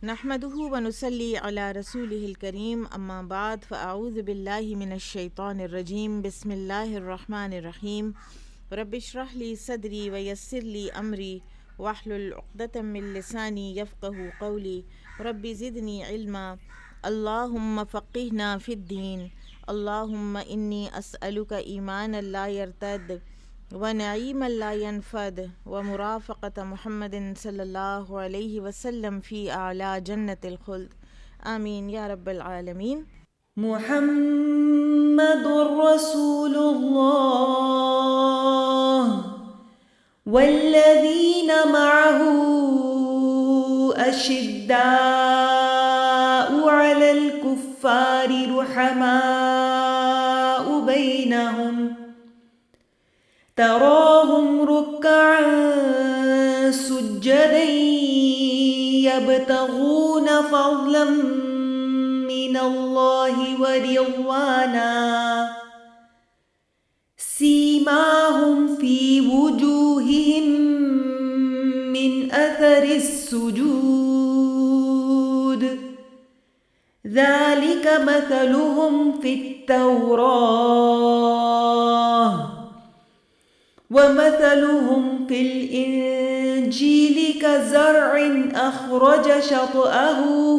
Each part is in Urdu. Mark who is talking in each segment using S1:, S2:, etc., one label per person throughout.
S1: نحمده ونصلي على رسوله الكريم اما بعد فاعوذ بالله من الشيطان الرجيم بسم الله الرحمن الرحيم رب اشرح لي صدري ويسر لي امري واحلل عقدة من لساني يفقه قولي رب زدني علما اللهم فقهنا في الدين اللهم اني اسألك ايمانا لا يرتد ونعيما لا ينفد ومرافقة محمد صلی اللہ علیہ وسلم فی اعلیٰ جنت الخلد آمین یا رب العالمین۔
S2: محمد رسول اللہ والذین معه اشداء علی الکفار رحماء بینہم تراهم ركعا سجدا يبتغون فضلا من الله ورضوانا سيماهم في وجوههم من أثر السجود ذلك مثلهم في التوراة ومثلهم في الإنجيل كزرع أخرج شطأه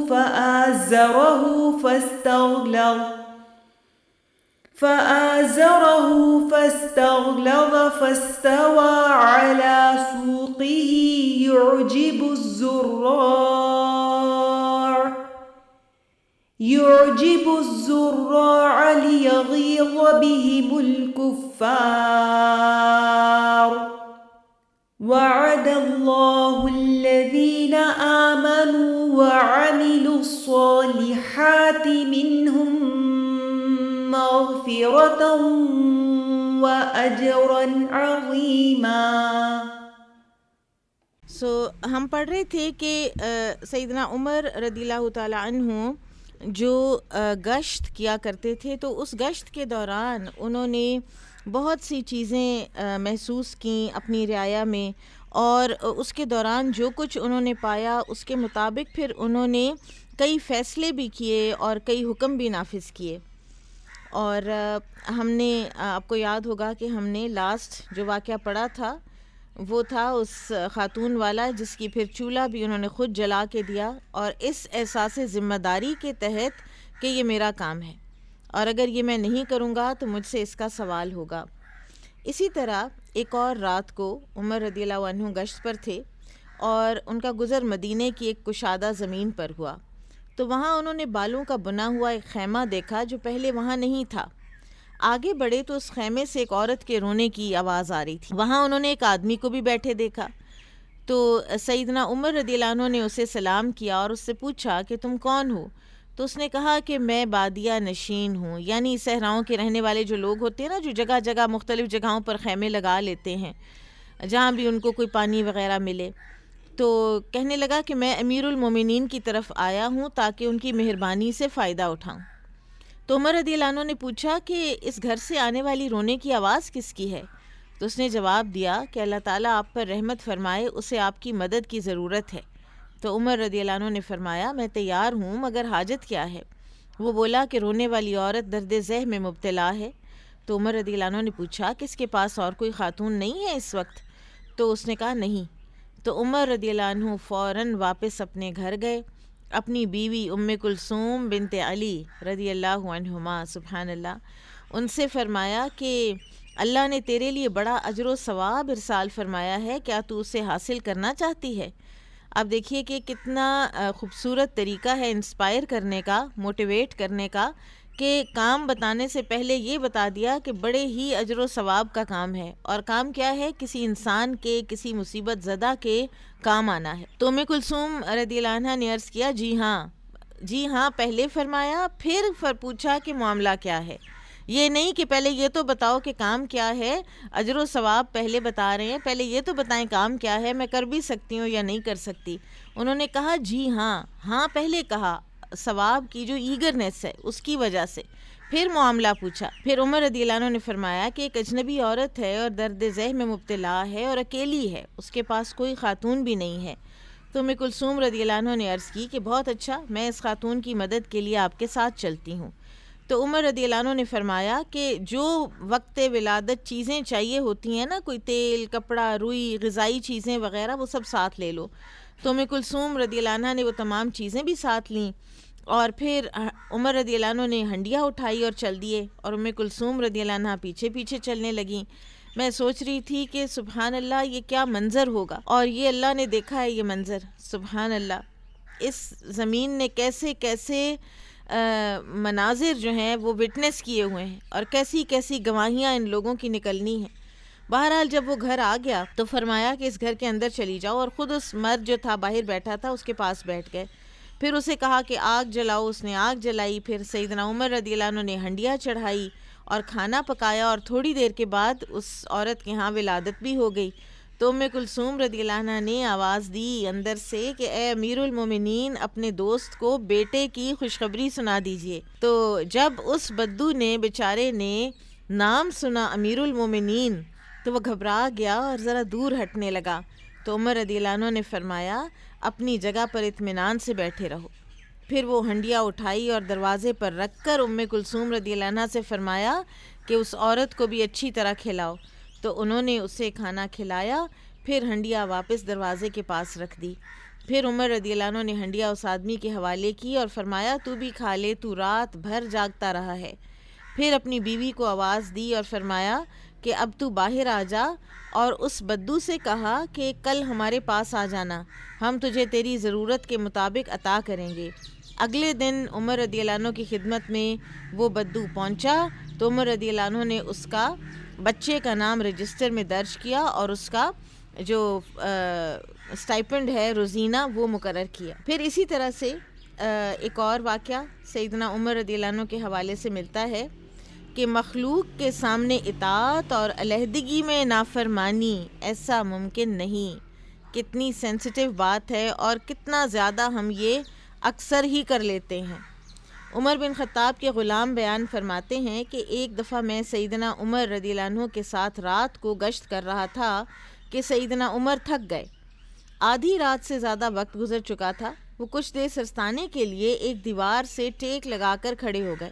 S2: فآزره فاستغلظ فاستوى على سوقه يعجب الزراع ليغيظ بهم الكفار وعد الله الذين آمنوا وعملوا الصالحات منهم مغفرة وأجرا عظيما۔
S1: ہم پڑھ رہے تھے کہ سیدنا عمر رضی اللہ تعالی عنہ جو گشت کیا کرتے تھے، تو اس گشت کے دوران انہوں نے بہت سی چیزیں محسوس کیں اپنی رعایا میں، اور اس کے دوران جو کچھ انہوں نے پایا اس کے مطابق پھر انہوں نے کئی فیصلے بھی کیے اور کئی حکم بھی نافذ کیے۔ اور ہم نے آپ کو یاد ہوگا کہ ہم نے لاسٹ جو واقعہ پڑھا تھا وہ تھا اس خاتون والا جس کی پھر چولہا بھی انہوں نے خود جلا کے دیا، اور اس احساس ذمہ داری کے تحت کہ یہ میرا کام ہے اور اگر یہ میں نہیں کروں گا تو مجھ سے اس کا سوال ہوگا۔ اسی طرح ایک اور رات کو عمر رضی اللہ عنہ گشت پر تھے اور ان کا گزر مدینے کی ایک کشادہ زمین پر ہوا، تو وہاں انہوں نے بالوں کا بنا ہوا ایک خیمہ دیکھا جو پہلے وہاں نہیں تھا۔ آگے بڑھے تو اس خیمے سے ایک عورت کے رونے کی آواز آ رہی تھی۔ وہاں انہوں نے ایک آدمی کو بھی بیٹھے دیکھا، تو سیدنا عمر رضی اللہ عنہ نے اسے سلام کیا اور اس سے پوچھا کہ تم کون ہو؟ تو اس نے کہا کہ میں بادیہ نشین ہوں، یعنی صحراؤں کے رہنے والے جو لوگ ہوتے ہیں نا، جو جگہ جگہ مختلف جگہوں پر خیمے لگا لیتے ہیں جہاں بھی ان کو کوئی پانی وغیرہ ملے۔ تو کہنے لگا کہ میں امیر المومنین کی طرف آیا ہوں تاکہ ان کی مہربانی سے فائدہ اٹھاؤں۔ تو عمر رضی اللہ عنہ نے پوچھا کہ اس گھر سے آنے والی رونے کی آواز کس کی ہے؟ تو اس نے جواب دیا کہ اللہ تعالیٰ آپ پر رحمت فرمائے، اسے آپ کی مدد کی ضرورت ہے۔ تو عمر رضی اللہ عنہ نے فرمایا میں تیار ہوں، مگر حاجت کیا ہے؟ وہ بولا کہ رونے والی عورت درد ذہ میں مبتلا ہے۔ تو عمر رضی اللہ عنہ نے پوچھا کہ اس کے پاس اور کوئی خاتون نہیں ہے اس وقت؟ تو اس نے کہا نہیں۔ تو عمر رضی اللہ عنہ فوراً واپس اپنے گھر گئے، اپنی بیوی ام کلثوم بنت علی رضی اللہ عنہما سبحان اللہ ان سے فرمایا کہ اللہ نے تیرے لیے بڑا اجر و ثواب ارسال فرمایا ہے، کیا تو اسے حاصل کرنا چاہتی ہے؟ اب دیکھیے کہ کتنا خوبصورت طریقہ ہے انسپائر کرنے کا، موٹیویٹ کرنے کا، کہ کام بتانے سے پہلے یہ بتا دیا کہ بڑے ہی اجر و ثواب کا کام ہے، اور کام کیا ہے؟ کسی انسان کے، کسی مصیبت زدہ کے کام آنا ہے۔ تو ام کلثوم رضی اللہ عنہا نے عرض کیا جی ہاں پہلے فرمایا، پھر پوچھا کہ معاملہ کیا ہے؟ یہ نہیں کہ پہلے یہ تو بتاؤ کہ کام کیا ہے، اجر و ثواب پہلے بتا رہے ہیں، پہلے یہ تو بتائیں کام کیا ہے، میں کر بھی سکتی ہوں یا نہیں کر سکتی۔ انہوں نے کہا جی ہاں پہلے کہا، ثواب کی جو ایگرنیس ہے اس کی وجہ سے، پھر معاملہ پوچھا۔ پھر عمر رضی اللہ عنہ نے فرمایا کہ ایک اجنبی عورت ہے اور درد ذہ میں مبتلا ہے اور اکیلی ہے، اس کے پاس کوئی خاتون بھی نہیں ہے۔ تو ام کلثوم رضی اللہ عنہ نے عرض کی کہ بہت اچھا، میں اس خاتون کی مدد کے لیے آپ کے ساتھ چلتی ہوں۔ تو عمر رضی اللہ عنہ نے فرمایا کہ جو وقت ولادت چیزیں چاہیے ہوتی ہیں نا، کوئی تیل، کپڑا، روئی، غذائی چیزیں وغیرہ، وہ سب ساتھ لے لو۔ تو ام کلثوم رضی اللہ عنہ نے وہ تمام چیزیں بھی ساتھ لیں، اور پھر عمر رضی اللہ عنہ نے ہنڈیا اٹھائی اور چل دیے، اور ام کلثوم رضی اللہ عنہ پیچھے پیچھے چلنے لگیں۔ میں سوچ رہی تھی کہ سبحان اللہ، یہ کیا منظر ہوگا، اور یہ اللہ نے دیکھا ہے یہ منظر، سبحان اللہ، اس زمین نے کیسے کیسے مناظر جو ہیں وہ وٹنس کیے ہوئے ہیں، اور کیسی کیسی گواہیاں ان لوگوں کی نکلنی ہیں۔ بہرحال جب وہ گھر آ گیا تو فرمایا کہ اس گھر کے اندر چلی جاؤ، اور خود اس مرد جو تھا باہر بیٹھا تھا اس کے پاس بیٹھ گئے۔ پھر اسے کہا کہ آگ جلاؤ، اس نے آگ جلائی۔ پھر سیدنا عمر رضی اللہ عنہ نے ہنڈیا چڑھائی اور کھانا پکایا، اور تھوڑی دیر کے بعد اس عورت کے ہاں ولادت بھی ہو گئی۔ تو ام کلثوم رضی اللہ عنہ نے آواز دی اندر سے کہ اے امیر المومنین، اپنے دوست کو بیٹے کی خوشخبری سنا دیجئے۔ تو جب اس بدو نے بیچارے نے نام سنا امیر المومنین تو وہ گھبرا گیا اور ذرا دور ہٹنے لگا۔ تو عمر رضی اللہ عنہ نے فرمایا اپنی جگہ پر اطمینان سے بیٹھے رہو۔ پھر وہ ہنڈیا اٹھائی اور دروازے پر رکھ کر ام کلثوم رضی اللہ عنہ سے فرمایا کہ اس عورت کو بھی اچھی طرح کھلاؤ۔ تو انہوں نے اسے کھانا کھلایا، پھر ہنڈیا واپس دروازے کے پاس رکھ دی۔ پھر عمر رضی اللہ عنہ نے ہنڈیا اس آدمی کے حوالے کی اور فرمایا تو بھی کھا لے، تو رات بھر جاگتا رہا ہے۔ پھر اپنی بیوی کو آواز دی اور فرمایا کہ اب تو باہر آ جا، اور اس بدو سے کہا کہ کل ہمارے پاس آ جانا، ہم تجھے تیری ضرورت کے مطابق عطا کریں گے۔ اگلے دن عمر رضی اللہ عنہ کی خدمت میں وہ بدو پہنچا تو عمر رضی اللہ عنہ نے اس کا بچے کا نام رجسٹر میں درج کیا اور اس کا جو اسٹائپنڈ ہے روزینہ وہ مقرر کیا۔ پھر اسی طرح سے ایک اور واقعہ سیدنا عمر رضی اللہ عنہ کے حوالے سے ملتا ہے کہ مخلوق کے سامنے اطاعت اور علیحدگی میں نافرمانی ایسا ممکن نہیں۔ کتنی سینسٹیو بات ہے اور کتنا زیادہ ہم یہ اکثر ہی کر لیتے ہیں۔ عمر بن خطاب کے غلام بیان فرماتے ہیں کہ ایک دفعہ میں سیدنا عمر رضی اللہ عنہ کے ساتھ رات کو گشت کر رہا تھا کہ سیدنا عمر تھک گئے، آدھی رات سے زیادہ وقت گزر چکا تھا۔ وہ کچھ دیر سرستانے کے لیے ایک دیوار سے ٹیک لگا کر کھڑے ہو گئے۔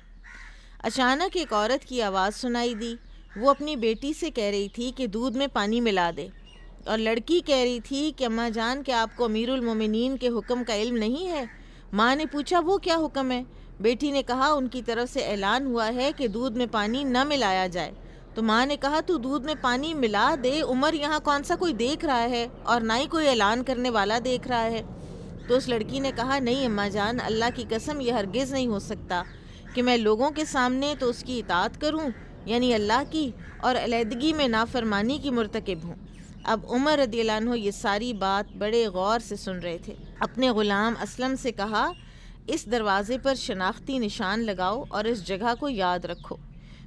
S1: اچانک ایک عورت کی آواز سنائی دی۔ وہ اپنی بیٹی سے کہہ رہی تھی کہ دودھ میں پانی ملا دے، اور لڑکی کہہ رہی تھی کہ اماں جان، کہ آپ کو امیر المومنین کے حکم کا علم نہیں ہے؟ ماں نے پوچھا وہ کیا حکم ہے؟ بیٹی نے کہا ان کی طرف سے اعلان ہوا ہے کہ دودھ میں پانی نہ ملایا جائے۔ تو ماں نے کہا تو دودھ میں پانی ملا دے، عمر یہاں کون سا کوئی دیکھ رہا ہے، اور نہ ہی کوئی اعلان کرنے والا دیکھ رہا ہے۔ تو اس لڑکی نے کہا نہیں اماں جان، اللہ کی قسم یہ ہرگز نہیں ہو سکتا کہ میں لوگوں کے سامنے تو اس کی اطاعت کروں، یعنی اللہ کی، اور علیحدگی میں نافرمانی کی مرتکب ہوں۔ اب عمر رضی اللہ عنہ یہ ساری بات بڑے غور سے سن رہے تھے۔ اپنے غلام اسلم سے کہا اس دروازے پر شناختی نشان لگاؤ اور اس جگہ کو یاد رکھو۔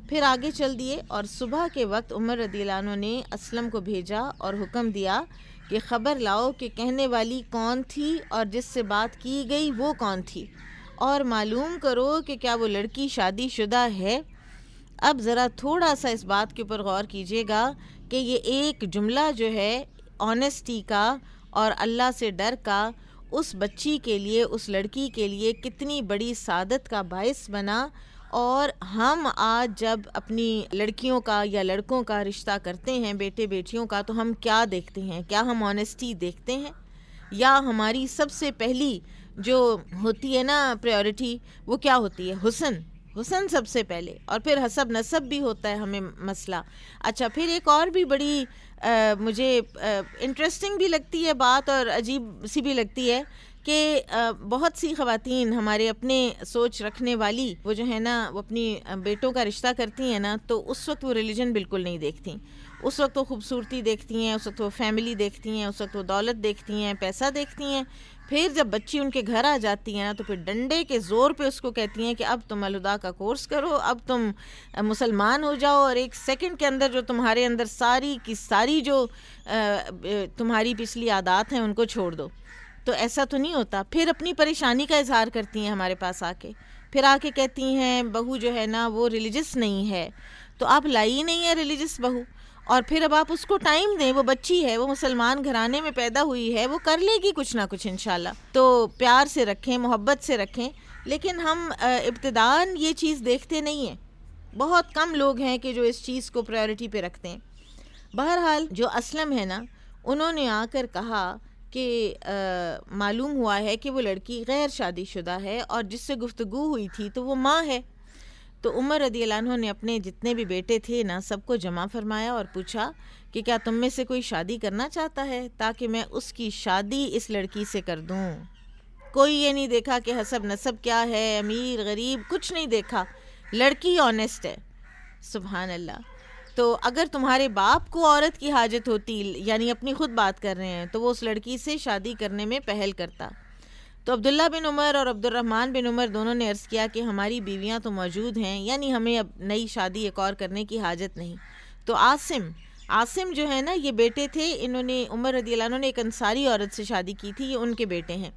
S1: پھر آگے چل دیے، اور صبح کے وقت عمر رضی اللہ عنہ نے اسلم کو بھیجا اور حکم دیا کہ خبر لاؤ کہ کہنے والی کون تھی اور جس سے بات کی گئی وہ کون تھی، اور معلوم کرو کہ کیا وہ لڑکی شادی شدہ ہے۔ اب ذرا تھوڑا سا اس بات کے اوپر غور کیجیے گا کہ یہ ایک جملہ جو ہے آنیسٹی کا اور اللہ سے ڈر کا اس بچی کے لیے، اس لڑکی کے لیے کتنی بڑی سعادت کا باعث بنا۔ اور ہم آج جب اپنی لڑکیوں کا یا لڑکوں کا رشتہ کرتے ہیں، بیٹے بیٹیوں کا، تو ہم کیا دیکھتے ہیں؟ کیا ہم آنیسٹی دیکھتے ہیں؟ یا ہماری سب سے پہلی جو ہوتی ہے نا پریورٹی، وہ کیا ہوتی ہے؟ حسن سب سے پہلے، اور پھر حسب نسب بھی ہوتا ہے ہمیں مسئلہ۔ اچھا، پھر ایک اور بھی بڑی مجھے انٹرسٹنگ بھی لگتی ہے بات اور عجیب سی بھی لگتی ہے کہ بہت سی خواتین ہمارے اپنے سوچ رکھنے والی، وہ جو ہے نا وہ اپنی بیٹوں کا رشتہ کرتی ہیں نا، تو اس وقت وہ ریلیجن بالکل نہیں دیکھتی، اس وقت وہ خوبصورتی دیکھتی ہیں، اس وقت وہ فیملی دیکھتی ہیں، اس وقت وہ دولت دیکھتی ہیں، پیسہ دیکھتی ہیں۔ پھر جب بچی ان کے گھر آ جاتی ہیں نا تو پھر ڈنڈے کے زور پہ اس کو کہتی ہیں کہ اب تم الہدا کا کورس کرو، اب تم مسلمان ہو جاؤ، اور ایک سیکنڈ کے اندر جو تمہارے اندر ساری کی ساری جو تمہاری پچھلی عادات ہیں ان کو چھوڑ دو۔ تو ایسا تو نہیں ہوتا۔ پھر اپنی پریشانی کا اظہار کرتی ہیں ہمارے پاس آ کے، پھر آ کے کہتی ہیں بہو جو ہے نا وہ ریلیجس نہیں ہے۔ تو آپ لائی نہیں ہے ریلیجس بہو، اور پھر اب آپ اس کو ٹائم دیں، وہ بچی ہے، وہ مسلمان گھرانے میں پیدا ہوئی ہے، وہ کر لے گی کچھ نہ کچھ انشاءاللہ. تو پیار سے رکھیں، محبت سے رکھیں. لیکن ہم ابتداً یہ چیز دیکھتے نہیں ہیں. بہت کم لوگ ہیں کہ جو اس چیز کو پرائیورٹی پہ رکھتے ہیں. بہرحال جو اسلم ہے نا، انہوں نے آ کر کہا کہ معلوم ہوا ہے کہ وہ لڑکی غیر شادی شدہ ہے اور جس سے گفتگو ہوئی تھی تو وہ ماں ہے. تو عمر رضی اللہ عنہ نے اپنے جتنے بھی بیٹے تھے نا سب کو جمع فرمایا اور پوچھا کہ کیا تم میں سے کوئی شادی کرنا چاہتا ہے تاکہ میں اس کی شادی اس لڑکی سے کر دوں. کوئی یہ نہیں دیکھا کہ حسب نسب کیا ہے، امیر غریب، کچھ نہیں دیکھا. لڑکی آنیسٹ ہے. سبحان اللہ. تو اگر تمہارے باپ کو عورت کی حاجت ہوتی، یعنی اپنی خود بات کر رہے ہیں، تو وہ اس لڑکی سے شادی کرنے میں پہل کرتا. تو عبداللہ بن عمر اور عبد الرحمن بن عمر دونوں نے عرض کیا کہ ہماری بیویاں تو موجود ہیں، یعنی ہمیں اب نئی شادی ایک اور کرنے کی حاجت نہیں. تو عاصم جو ہے نا، یہ بیٹے تھے، انہوں نے عمر رضی اللہ عنہ نے ایک انصاری عورت سے شادی کی تھی، یہ ان کے بیٹے ہیں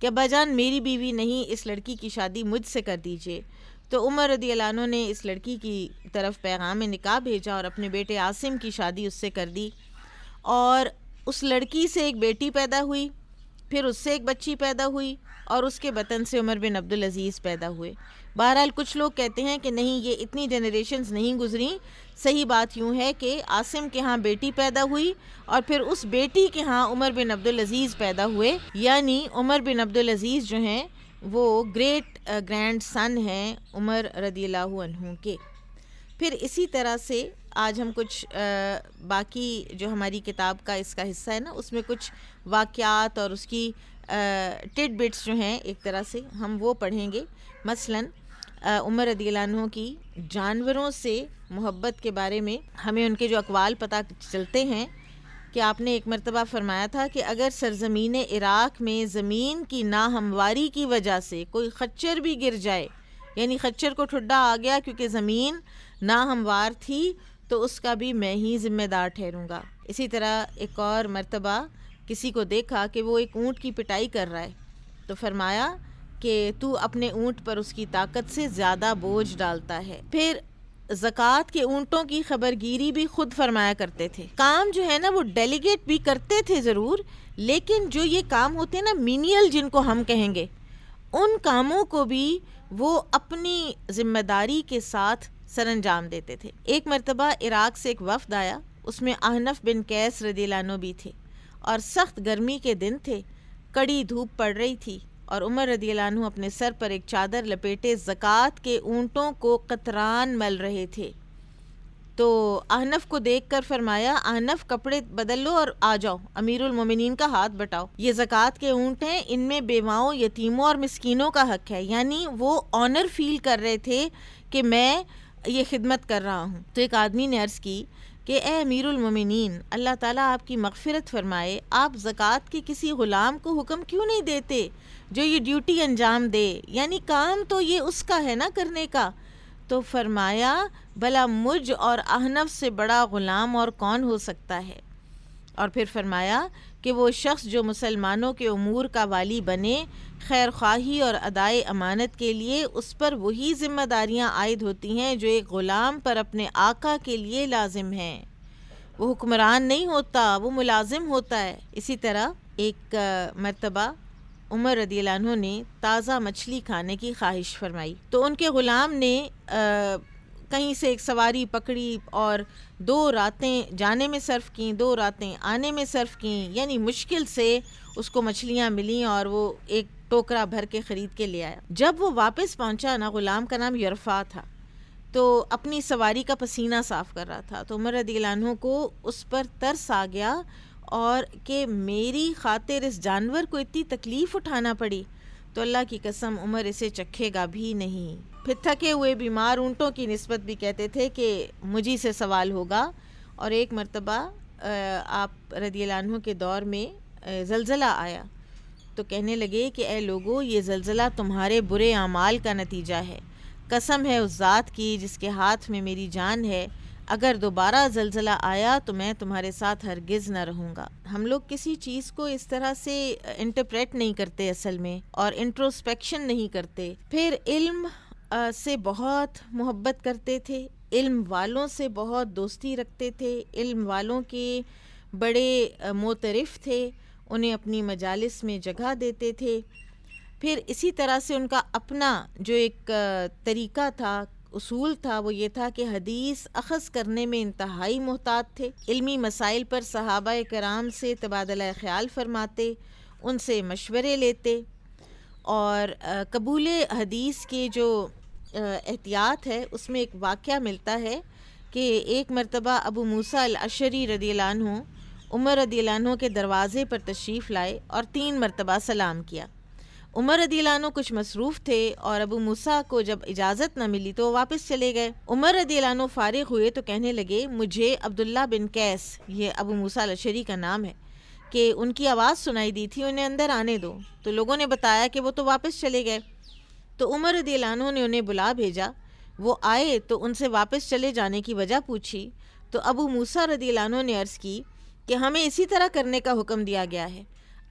S1: کہ ابا جان میری بیوی نہیں، اس لڑکی کی شادی مجھ سے کر دیجئے. تو عمر رضی اللہ عنہ نے اس لڑکی کی طرف پیغام نکاح بھیجا اور اپنے بیٹے عاصم کی شادی اس سے کر دی. اور اس لڑکی سے ایک بیٹی پیدا ہوئی، پھر اس سے ایک بچی پیدا ہوئی، اور اس کے بطن سے عمر بن عبدالعزیز پیدا ہوئے. بہرحال کچھ لوگ کہتے ہیں کہ نہیں، یہ اتنی جنریشنز نہیں گزریں. صحیح بات یوں ہے کہ عاصم کے ہاں بیٹی پیدا ہوئی اور پھر اس بیٹی کے ہاں عمر بن عبدالعزیز پیدا ہوئے، یعنی عمر بن عبدالعزیز جو ہیں وہ گریٹ گرینڈ سن ہیں عمر رضی اللہ عنہ کے. پھر اسی طرح سے آج ہم کچھ باقی جو ہماری کتاب کا اس کا حصہ ہے نا، اس میں کچھ واقعات اور اس کی ٹڈ بٹس جو ہیں ایک طرح سے ہم وہ پڑھیں گے. مثلاً عمر رضی اللہ عنہ کی جانوروں سے محبت کے بارے میں ہمیں ان کے جو اقوال پتہ چلتے ہیں کہ آپ نے ایک مرتبہ فرمایا تھا کہ اگر سرزمین عراق میں زمین کی ناہمواری کی وجہ سے کوئی خچر بھی گر جائے، یعنی خچر کو ٹھڈا آ گیا کیونکہ زمین ناہموار تھی، تو اس کا بھی میں ہی ذمہ دار ٹھہروں گا. اسی طرح ایک اور مرتبہ کسی کو دیکھا کہ وہ ایک اونٹ کی پٹائی کر رہا ہے، تو فرمایا کہ تو اپنے اونٹ پر اس کی طاقت سے زیادہ بوجھ ڈالتا ہے. پھر زکوٰۃ کے اونٹوں کی خبرگیری بھی خود فرمایا کرتے تھے. کام جو ہے نا وہ ڈیلیگیٹ بھی کرتے تھے ضرور، لیکن جو یہ کام ہوتے ہیں نا مینیل جن کو ہم کہیں گے، ان کاموں کو بھی وہ اپنی ذمہ داری کے ساتھ سر انجام دیتے تھے. ایک مرتبہ عراق سے ایک وفد آیا، اس میں احنف بن قیس رضی اللہ عنہ بھی تھے، اور سخت گرمی کے دن تھے، کڑی دھوپ پڑ رہی تھی، اور عمر رضی اللہ عنہ اپنے سر پر ایک چادر لپیٹے زکوٰۃ کے اونٹوں کو قطران مل رہے تھے. تو احنف کو دیکھ کر فرمایا، احنف کپڑے بدل لو اور آ جاؤ، امیر المومنین کا ہاتھ بٹاؤ، یہ زکوٰۃ کے اونٹ ہیں، ان میں بیواؤں، یتیموں اور مسکینوں کا حق ہے. یعنی وہ آنر فیل کر رہے تھے کہ میں یہ خدمت کر رہا ہوں. تو ایک آدمی نے عرض کی کہ اے امیر المومنین، اللہ تعالیٰ آپ کی مغفرت فرمائے، آپ زکوٰۃ کے کسی غلام کو حکم کیوں نہیں دیتے جو یہ ڈیوٹی انجام دے؟ یعنی کام تو یہ اس کا ہے نا کرنے کا. تو فرمایا بھلا مجھ اور احنف سے بڑا غلام اور کون ہو سکتا ہے؟ اور پھر فرمایا کہ وہ شخص جو مسلمانوں کے امور کا والی بنے، خیر خواہی اور ادائے امانت کے لیے اس پر وہی ذمہ داریاں عائد ہوتی ہیں جو ایک غلام پر اپنے آقا کے لیے لازم ہیں. وہ حکمران نہیں ہوتا، وہ ملازم ہوتا ہے. اسی طرح ایک مرتبہ عمر رضی اللہ عنہ نے تازہ مچھلی کھانے کی خواہش فرمائی، تو ان کے غلام نے کہیں سے ایک سواری پکڑی اور 2 راتیں جانے میں صرف کیں، 2 راتیں آنے میں صرف کیں، یعنی مشکل سے اس کو مچھلیاں ملیں اور وہ ایک ٹوکرا بھر کے خرید کے لے آیا. جب وہ واپس پہنچا نا، غلام کا نام یرفع تھا، تو اپنی سواری کا پسینہ صاف کر رہا تھا. تو عمر رضی اللہ عنہ کو اس پر ترس آ گیا اور کہ میری خاطر اس جانور کو اتنی تکلیف اٹھانا پڑی، تو اللہ کی قسم عمر اسے چکھے گا بھی نہیں. پھر تھکے ہوئے بیمار اونٹوں کی نسبت بھی کہتے تھے کہ مجھی سے سوال ہوگا. اور ایک مرتبہ آپ رضی اللہ عنہ کے دور میں زلزلہ آیا، تو کہنے لگے کہ اے لوگو، یہ زلزلہ تمہارے برے اعمال کا نتیجہ ہے. قسم ہے اس ذات کی جس کے ہاتھ میں میری جان ہے، اگر دوبارہ زلزلہ آیا تو میں تمہارے ساتھ ہرگز نہ رہوں گا. ہم لوگ کسی چیز کو اس طرح سے انٹرپریٹ نہیں کرتے اصل میں، اور انٹروسپیکشن نہیں کرتے. پھر علم سے بہت محبت کرتے تھے، علم والوں سے بہت دوستی رکھتے تھے، علم والوں کے بڑے معترف تھے، انہیں اپنی مجالس میں جگہ دیتے تھے۔ پھر اسی طرح سے ان کا اپنا جو ایک طریقہ تھا، اصول تھا، وہ یہ تھا کہ حدیث اخذ کرنے میں انتہائی محتاط تھے۔ علمی مسائل پر صحابہ کرام سے تبادلہ خیال فرماتے، ان سے مشورے لیتے، اور قبول حدیث کے جو احتیاط ہے اس میں ایک واقعہ ملتا ہے کہ ایک مرتبہ ابو موسیٰ الاشعری رضی اللہ عنہ عمر رضی اللہ عنہ کے دروازے پر تشریف لائے اور 3 مرتبہ سلام کیا۔ عمر رضی اللہ عنہ کچھ مصروف تھے اور ابو موسیٰ کو جب اجازت نہ ملی تو وہ واپس چلے گئے۔ عمر رضی اللہ عنہ فارغ ہوئے تو کہنے لگے، مجھے عبداللہ بن قیس، یہ ابو موسیٰ الاشعری کا نام ہے، کہ ان کی آواز سنائی دی تھی، انہیں اندر آنے دو۔ تو لوگوں نے بتایا کہ وہ تو واپس چلے گئے۔ تو عمر رضی اللہ عنہ نے انہیں بلا بھیجا، وہ آئے تو ان سے واپس چلے جانے کی وجہ پوچھی۔ تو ابو موسیٰ رضی اللہ عنہ نے عرض کی کہ ہمیں اسی طرح کرنے کا حکم دیا گیا ہے۔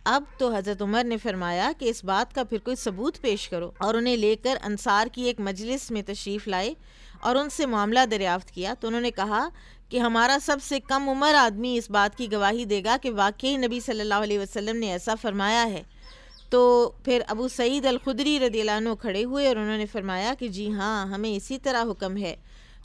S1: اب تو حضرت عمر نے فرمایا کہ اس بات کا پھر کوئی ثبوت پیش کرو، اور انہیں لے کر انصار کی ایک مجلس میں تشریف لائے اور ان سے معاملہ دریافت کیا۔ تو انہوں نے کہا کہ ہمارا سب سے کم عمر آدمی اس بات کی گواہی دے گا کہ واقعی نبی صلی اللہ علیہ وسلم نے ایسا فرمایا ہے۔ تو پھر ابو سعید الخدری رضی اللہ عنہ کھڑے ہوئے اور انہوں نے فرمایا کہ جی ہاں، ہمیں اسی طرح حکم ہے۔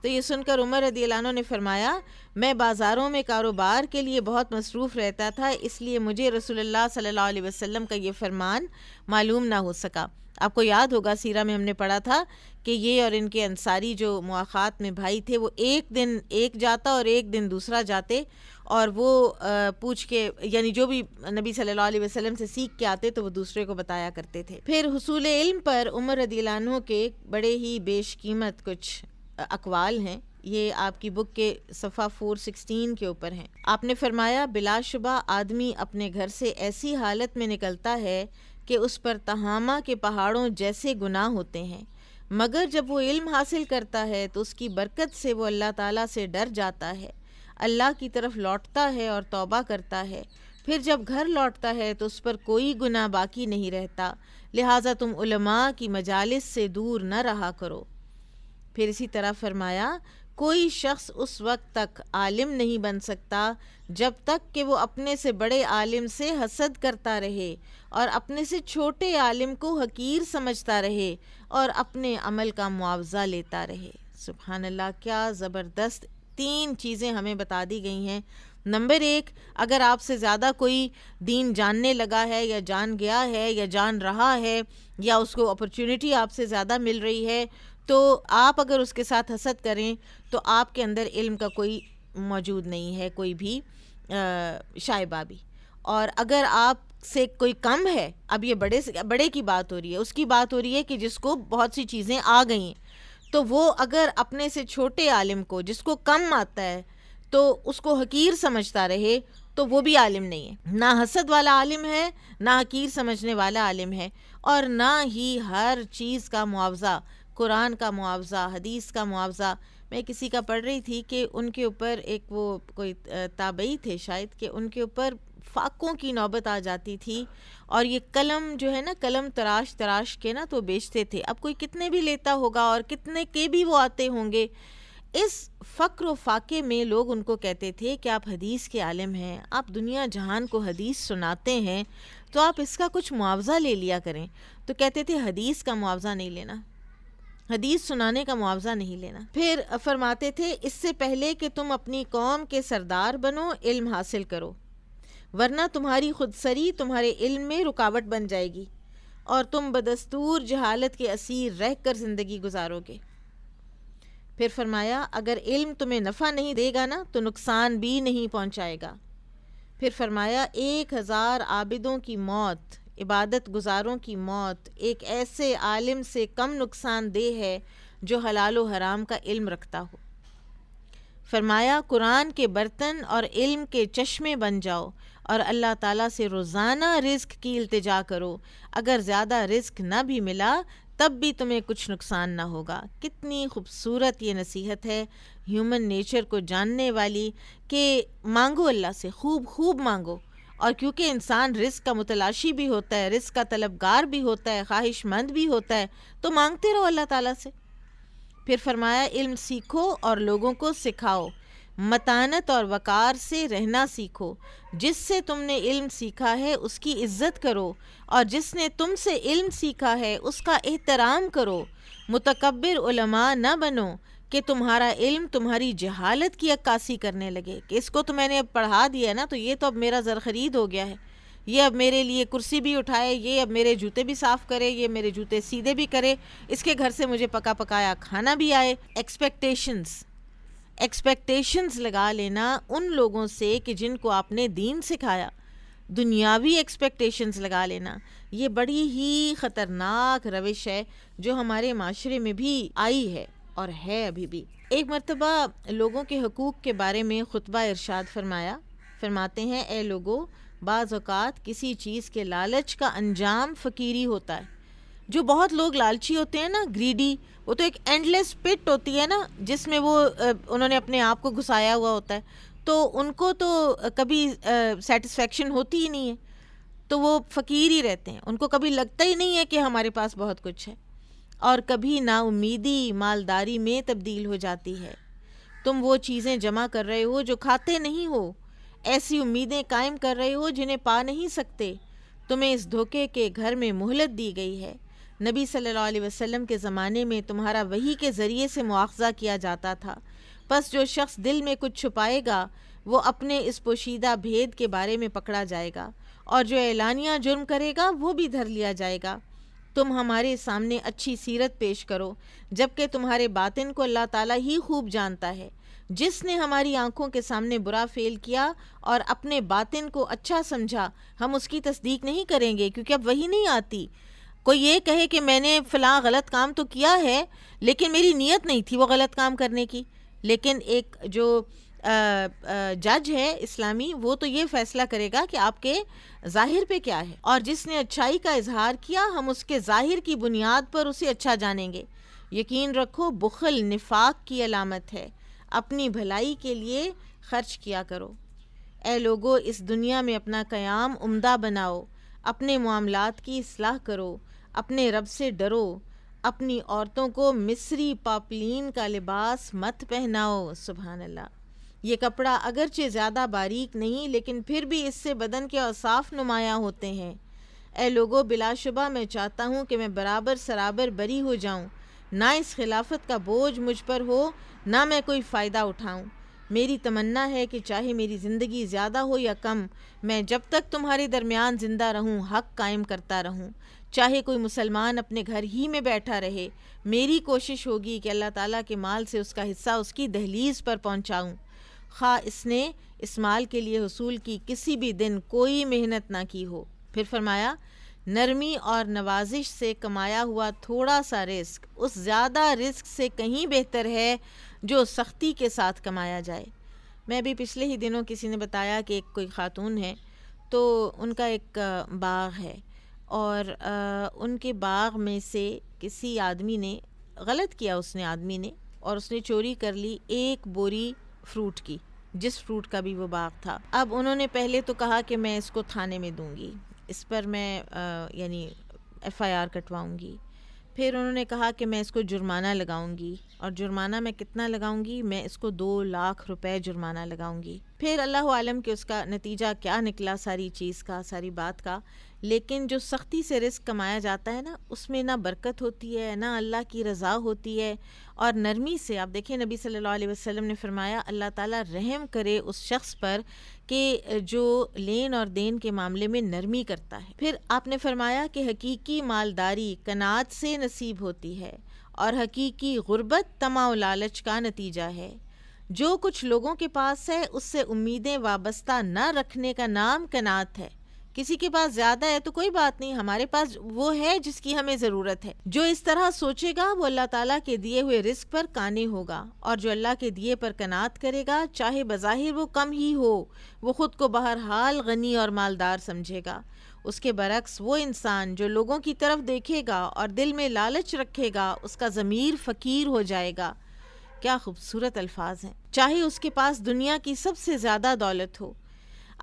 S1: تو یہ سن کر عمر رضی اللہ عنہ نے فرمایا، میں بازاروں میں کاروبار کے لیے بہت مصروف رہتا تھا، اس لیے مجھے رسول اللہ صلی اللہ علیہ وسلم کا یہ فرمان معلوم نہ ہو سکا۔ آپ کو یاد ہوگا سیرہ میں ہم نے پڑھا تھا کہ یہ اور ان کے انصاری جو مواخات میں بھائی تھے، وہ ایک دن ایک جاتا اور ایک دن دوسرا جاتے، اور وہ پوچھ کے، یعنی جو بھی نبی صلی اللہ علیہ وسلم سے سیکھ کے آتے تو وہ دوسرے کو بتایا کرتے تھے۔ پھر حصول علم پر عمر رضی اللہ عنہ کے بڑے ہی بیش قیمت کچھ اقوال ہیں، یہ آپ کی بک کے صفحہ 416 کے اوپر ہیں۔ آپ نے فرمایا، بلا شبہ آدمی اپنے گھر سے ایسی حالت میں نکلتا ہے کہ اس پر تہامہ کے پہاڑوں جیسے گناہ ہوتے ہیں، مگر جب وہ علم حاصل کرتا ہے تو اس کی برکت سے وہ اللہ تعالیٰ سے ڈر جاتا ہے، اللہ کی طرف لوٹتا ہے اور توبہ کرتا ہے، پھر جب گھر لوٹتا ہے تو اس پر کوئی گناہ باقی نہیں رہتا، لہٰذا تم علماء کی مجالس سے دور نہ رہا کرو۔ پھر اسی طرح فرمایا، کوئی شخص اس وقت تک عالم نہیں بن سکتا جب تک کہ وہ اپنے سے بڑے عالم سے حسد کرتا رہے اور اپنے سے چھوٹے عالم کو حقیر سمجھتا رہے اور اپنے عمل کا معاوضہ لیتا رہے۔ سبحان اللہ، کیا زبردست 3 چیزیں ہمیں بتا دی گئی ہیں۔ نمبر 1، اگر آپ سے زیادہ کوئی دین جاننے لگا ہے یا جان گیا ہے یا جان رہا ہے یا اس کو اپرچونٹی آپ سے زیادہ مل رہی ہے، تو آپ اگر اس کے ساتھ حسد کریں تو آپ کے اندر علم کا کوئی موجود نہیں ہے، کوئی بھی شائبہ بھی۔ اور اگر آپ سے کوئی کم ہے، اب یہ بڑے کی بات ہو رہی ہے، اس کی بات ہو رہی ہے کہ جس کو بہت سی چیزیں آ گئی ہیں، تو وہ اگر اپنے سے چھوٹے عالم کو، جس کو کم آتا ہے، تو اس کو حقیر سمجھتا رہے تو وہ بھی عالم نہیں ہے، نہ حسد والا عالم ہے، نہ حقیر سمجھنے والا عالم ہے، اور نہ ہی ہر چیز کا معاوضہ، قرآن کا معاوضہ، حدیث کا معاوضہ۔ میں کسی کا پڑھ رہی تھی کہ ان کے اوپر ایک وہ کوئی تابعی تھے شاید، کہ ان کے اوپر فاقوں کی نوبت آ جاتی تھی، اور یہ قلم جو ہے نا، قلم تراش تراش کے نا تو بیچتے تھے۔ اب کوئی کتنے بھی لیتا ہوگا اور کتنے کے بھی وہ آتے ہوں گے، اس فقر و فاقے میں لوگ ان کو کہتے تھے کہ آپ حدیث کے عالم ہیں، آپ دنیا جہان کو حدیث سناتے ہیں، تو آپ اس کا کچھ معاوضہ لے لیا کریں۔ تو کہتے تھے حدیث کا معاوضہ نہیں لینا، حدیث سنانے کا معاوضہ نہیں لینا۔ پھر فرماتے تھے، اس سے پہلے کہ تم اپنی قوم کے سردار بنو، علم حاصل کرو، ورنہ تمہاری خودسری تمہارے علم میں رکاوٹ بن جائے گی اور تم بدستور جہالت کے اسیر رہ کر زندگی گزارو گے۔ پھر فرمایا، اگر علم تمہیں نفع نہیں دے گا نا تو نقصان بھی نہیں پہنچائے گا۔ پھر فرمایا، 1000 عابدوں کی موت، عبادت گزاروں کی موت ایک ایسے عالم سے کم نقصان دہ ہے جو حلال و حرام کا علم رکھتا ہو۔ فرمایا، قرآن کے برتن اور علم کے چشمے بن جاؤ اور اللہ تعالیٰ سے روزانہ رزق کی التجا کرو، اگر زیادہ رزق نہ بھی ملا تب بھی تمہیں کچھ نقصان نہ ہوگا۔ کتنی خوبصورت یہ نصیحت ہے ہیومن نیچر کو جاننے والی، کہ مانگو اللہ سے، خوب خوب مانگو، اور کیونکہ انسان رزق کا متلاشی بھی ہوتا ہے، رزق کا طلبگار بھی ہوتا ہے، خواہش مند بھی ہوتا ہے، تو مانگتے رہو اللہ تعالیٰ سے۔ پھر فرمایا علم سیکھو اور لوگوں کو سکھاؤ، متانت اور وقار سے رہنا سیکھو، جس سے تم نے علم سیکھا ہے اس کی عزت کرو، اور جس نے تم سے علم سیکھا ہے اس کا احترام کرو۔ متکبر علماء نہ بنو کہ تمہارا علم تمہاری جہالت کی عکاسی کرنے لگے، کہ اس کو تو میں نے اب پڑھا دیا نا، تو یہ تو اب میرا زر خرید ہو گیا ہے، یہ اب میرے لیے کرسی بھی اٹھائے، یہ اب میرے جوتے بھی صاف کرے، یہ میرے جوتے سیدھے بھی کرے، اس کے گھر سے مجھے پکا پکایا کھانا بھی آئے۔ ایکسپیکٹیشنز لگا لینا ان لوگوں سے کہ جن کو آپ نے دین سکھایا، دنیاوی ایکسپیکٹیشنز لگا لینا، یہ بڑی ہی خطرناک روش ہے جو ہمارے معاشرے میں بھی آئی ہے اور ہے ابھی بھی۔ ایک مرتبہ لوگوں کے حقوق کے بارے میں خطبہ ارشاد فرماتے ہیں، اے لوگو، بعض اوقات کسی چیز کے لالچ کا انجام فقیری ہوتا ہے۔ جو بہت لوگ لالچی ہوتے ہیں نا، گریڈی، وہ تو ایک اینڈلیس پٹ ہوتی ہے نا جس میں وہ انہوں نے اپنے آپ کو گھسایا ہوا ہوتا ہے، تو ان کو تو کبھی سیٹسفیکشن ہوتی ہی نہیں ہے، تو وہ فقیر ہی رہتے ہیں، ان کو کبھی لگتا ہی نہیں ہے کہ ہمارے پاس بہت کچھ ہے، اور کبھی نا امیدی مالداری میں تبدیل ہو جاتی ہے۔ تم وہ چیزیں جمع کر رہے ہو جو کھاتے نہیں ہو، ایسی امیدیں قائم کر رہے ہو جنہیں پا نہیں سکتے، تمہیں اس دھوکے کے گھر میں مہلت دی گئی ہے۔ نبی صلی اللہ علیہ وسلم کے زمانے میں تمہارا وحی کے ذریعے سے مواخذہ کیا جاتا تھا، پس جو شخص دل میں کچھ چھپائے گا وہ اپنے اس پوشیدہ بھید کے بارے میں پکڑا جائے گا، اور جو اعلانیہ جرم کرے گا وہ بھی دھر لیا جائے گا۔ تم ہمارے سامنے اچھی سیرت پیش کرو، جبکہ تمہارے باطن کو اللہ تعالیٰ ہی خوب جانتا ہے۔ جس نے ہماری آنکھوں کے سامنے برا فعل کیا اور اپنے باطن کو اچھا سمجھا، ہم اس کی تصدیق نہیں کریں گے، کیونکہ اب وہی نہیں آتی۔ کوئی یہ کہے کہ میں نے فلاں غلط کام تو کیا ہے لیکن میری نیت نہیں تھی وہ غلط کام کرنے کی، لیکن ایک جو جج ہے اسلامی، وہ تو یہ فیصلہ کرے گا کہ آپ کے ظاہر پہ کیا ہے، اور جس نے اچھائی کا اظہار کیا ہم اس کے ظاہر کی بنیاد پر اسے اچھا جانیں گے۔ یقین رکھو بخل نفاق کی علامت ہے، اپنی بھلائی کے لیے خرچ کیا کرو۔ اے لوگو، اس دنیا میں اپنا قیام عمدہ بناؤ، اپنے معاملات کی اصلاح کرو، اپنے رب سے ڈرو، اپنی عورتوں کو مصری پاپلین کا لباس مت پہناؤ۔ سبحان اللہ۔ یہ کپڑا اگرچہ زیادہ باریک نہیں لیکن پھر بھی اس سے بدن کے اوصاف نمایاں ہوتے ہیں۔ اے لوگو، بلا شبہ میں چاہتا ہوں کہ میں برابر سرابر بری ہو جاؤں، نہ اس خلافت کا بوجھ مجھ پر ہو، نہ میں کوئی فائدہ اٹھاؤں۔ میری تمنا ہے کہ چاہے میری زندگی زیادہ ہو یا کم، میں جب تک تمہارے درمیان زندہ رہوں حق قائم کرتا رہوں، چاہے کوئی مسلمان اپنے گھر ہی میں بیٹھا رہے۔ میری کوشش ہوگی کہ اللہ تعالیٰ کے مال سے اس کا حصہ اس کی دہلیز پر پہنچاؤں، خواہ اس نے اس مال کے لیے حصول کی کسی بھی دن کوئی محنت نہ کی ہو۔ پھر فرمایا، نرمی اور نوازش سے کمایا ہوا تھوڑا سا رزق اس زیادہ رزق سے کہیں بہتر ہے جو سختی کے ساتھ کمایا جائے۔ میں بھی پچھلے ہی دنوں کسی نے بتایا کہ ایک کوئی خاتون ہے، تو ان کا ایک باغ ہے، اور ان کے باغ میں سے کسی آدمی نے غلط کیا، اس نے اور اس نے چوری کر لی ایک بوری فروٹ کی، جس فروٹ کا بھی وہ باغ تھا۔ اب انہوں نے پہلے تو کہا کہ میں اس کو تھانے میں دوں گی، اس پر میں یعنی FIR کٹواؤں گی۔ پھر انہوں نے کہا کہ میں اس کو جرمانہ لگاؤں گی، اور جرمانہ میں کتنا لگاؤں گی، میں اس کو 2 لاکھ روپے جرمانہ لگاؤں گی۔ پھر اللہ عالم کہ اس کا نتیجہ کیا نکلا ساری چیز کا، ساری بات کا، لیکن جو سختی سے رزق کمایا جاتا ہے نا، اس میں نہ برکت ہوتی ہے، نہ اللہ کی رضا ہوتی ہے، اور نرمی سے آپ دیکھیں نبی صلی اللہ علیہ وسلم نے فرمایا اللہ تعالیٰ رحم کرے اس شخص پر کہ جو لین اور دین کے معاملے میں نرمی کرتا ہے۔ پھر آپ نے فرمایا کہ حقیقی مالداری قناعت سے نصیب ہوتی ہے، اور حقیقی غربت طمع و لالچ کا نتیجہ ہے۔ جو کچھ لوگوں کے پاس ہے اس سے امیدیں وابستہ نہ رکھنے کا نام قناعت ہے۔ کسی کے پاس زیادہ ہے تو کوئی بات نہیں، ہمارے پاس وہ ہے جس کی ہمیں ضرورت ہے۔ جو اس طرح سوچے گا وہ اللہ تعالیٰ کے دیے ہوئے رزق پر قانع ہوگا، اور جو اللہ کے دیے پر قناعت کرے گا چاہے بظاہر وہ کم ہی ہو، وہ خود کو بہرحال غنی اور مالدار سمجھے گا۔ اس کے برعکس وہ انسان جو لوگوں کی طرف دیکھے گا اور دل میں لالچ رکھے گا اس کا ضمیر فقیر ہو جائے گا۔ کیا خوبصورت الفاظ ہیں۔ چاہے اس کے پاس دنیا کی سب سے زیادہ دولت ہو،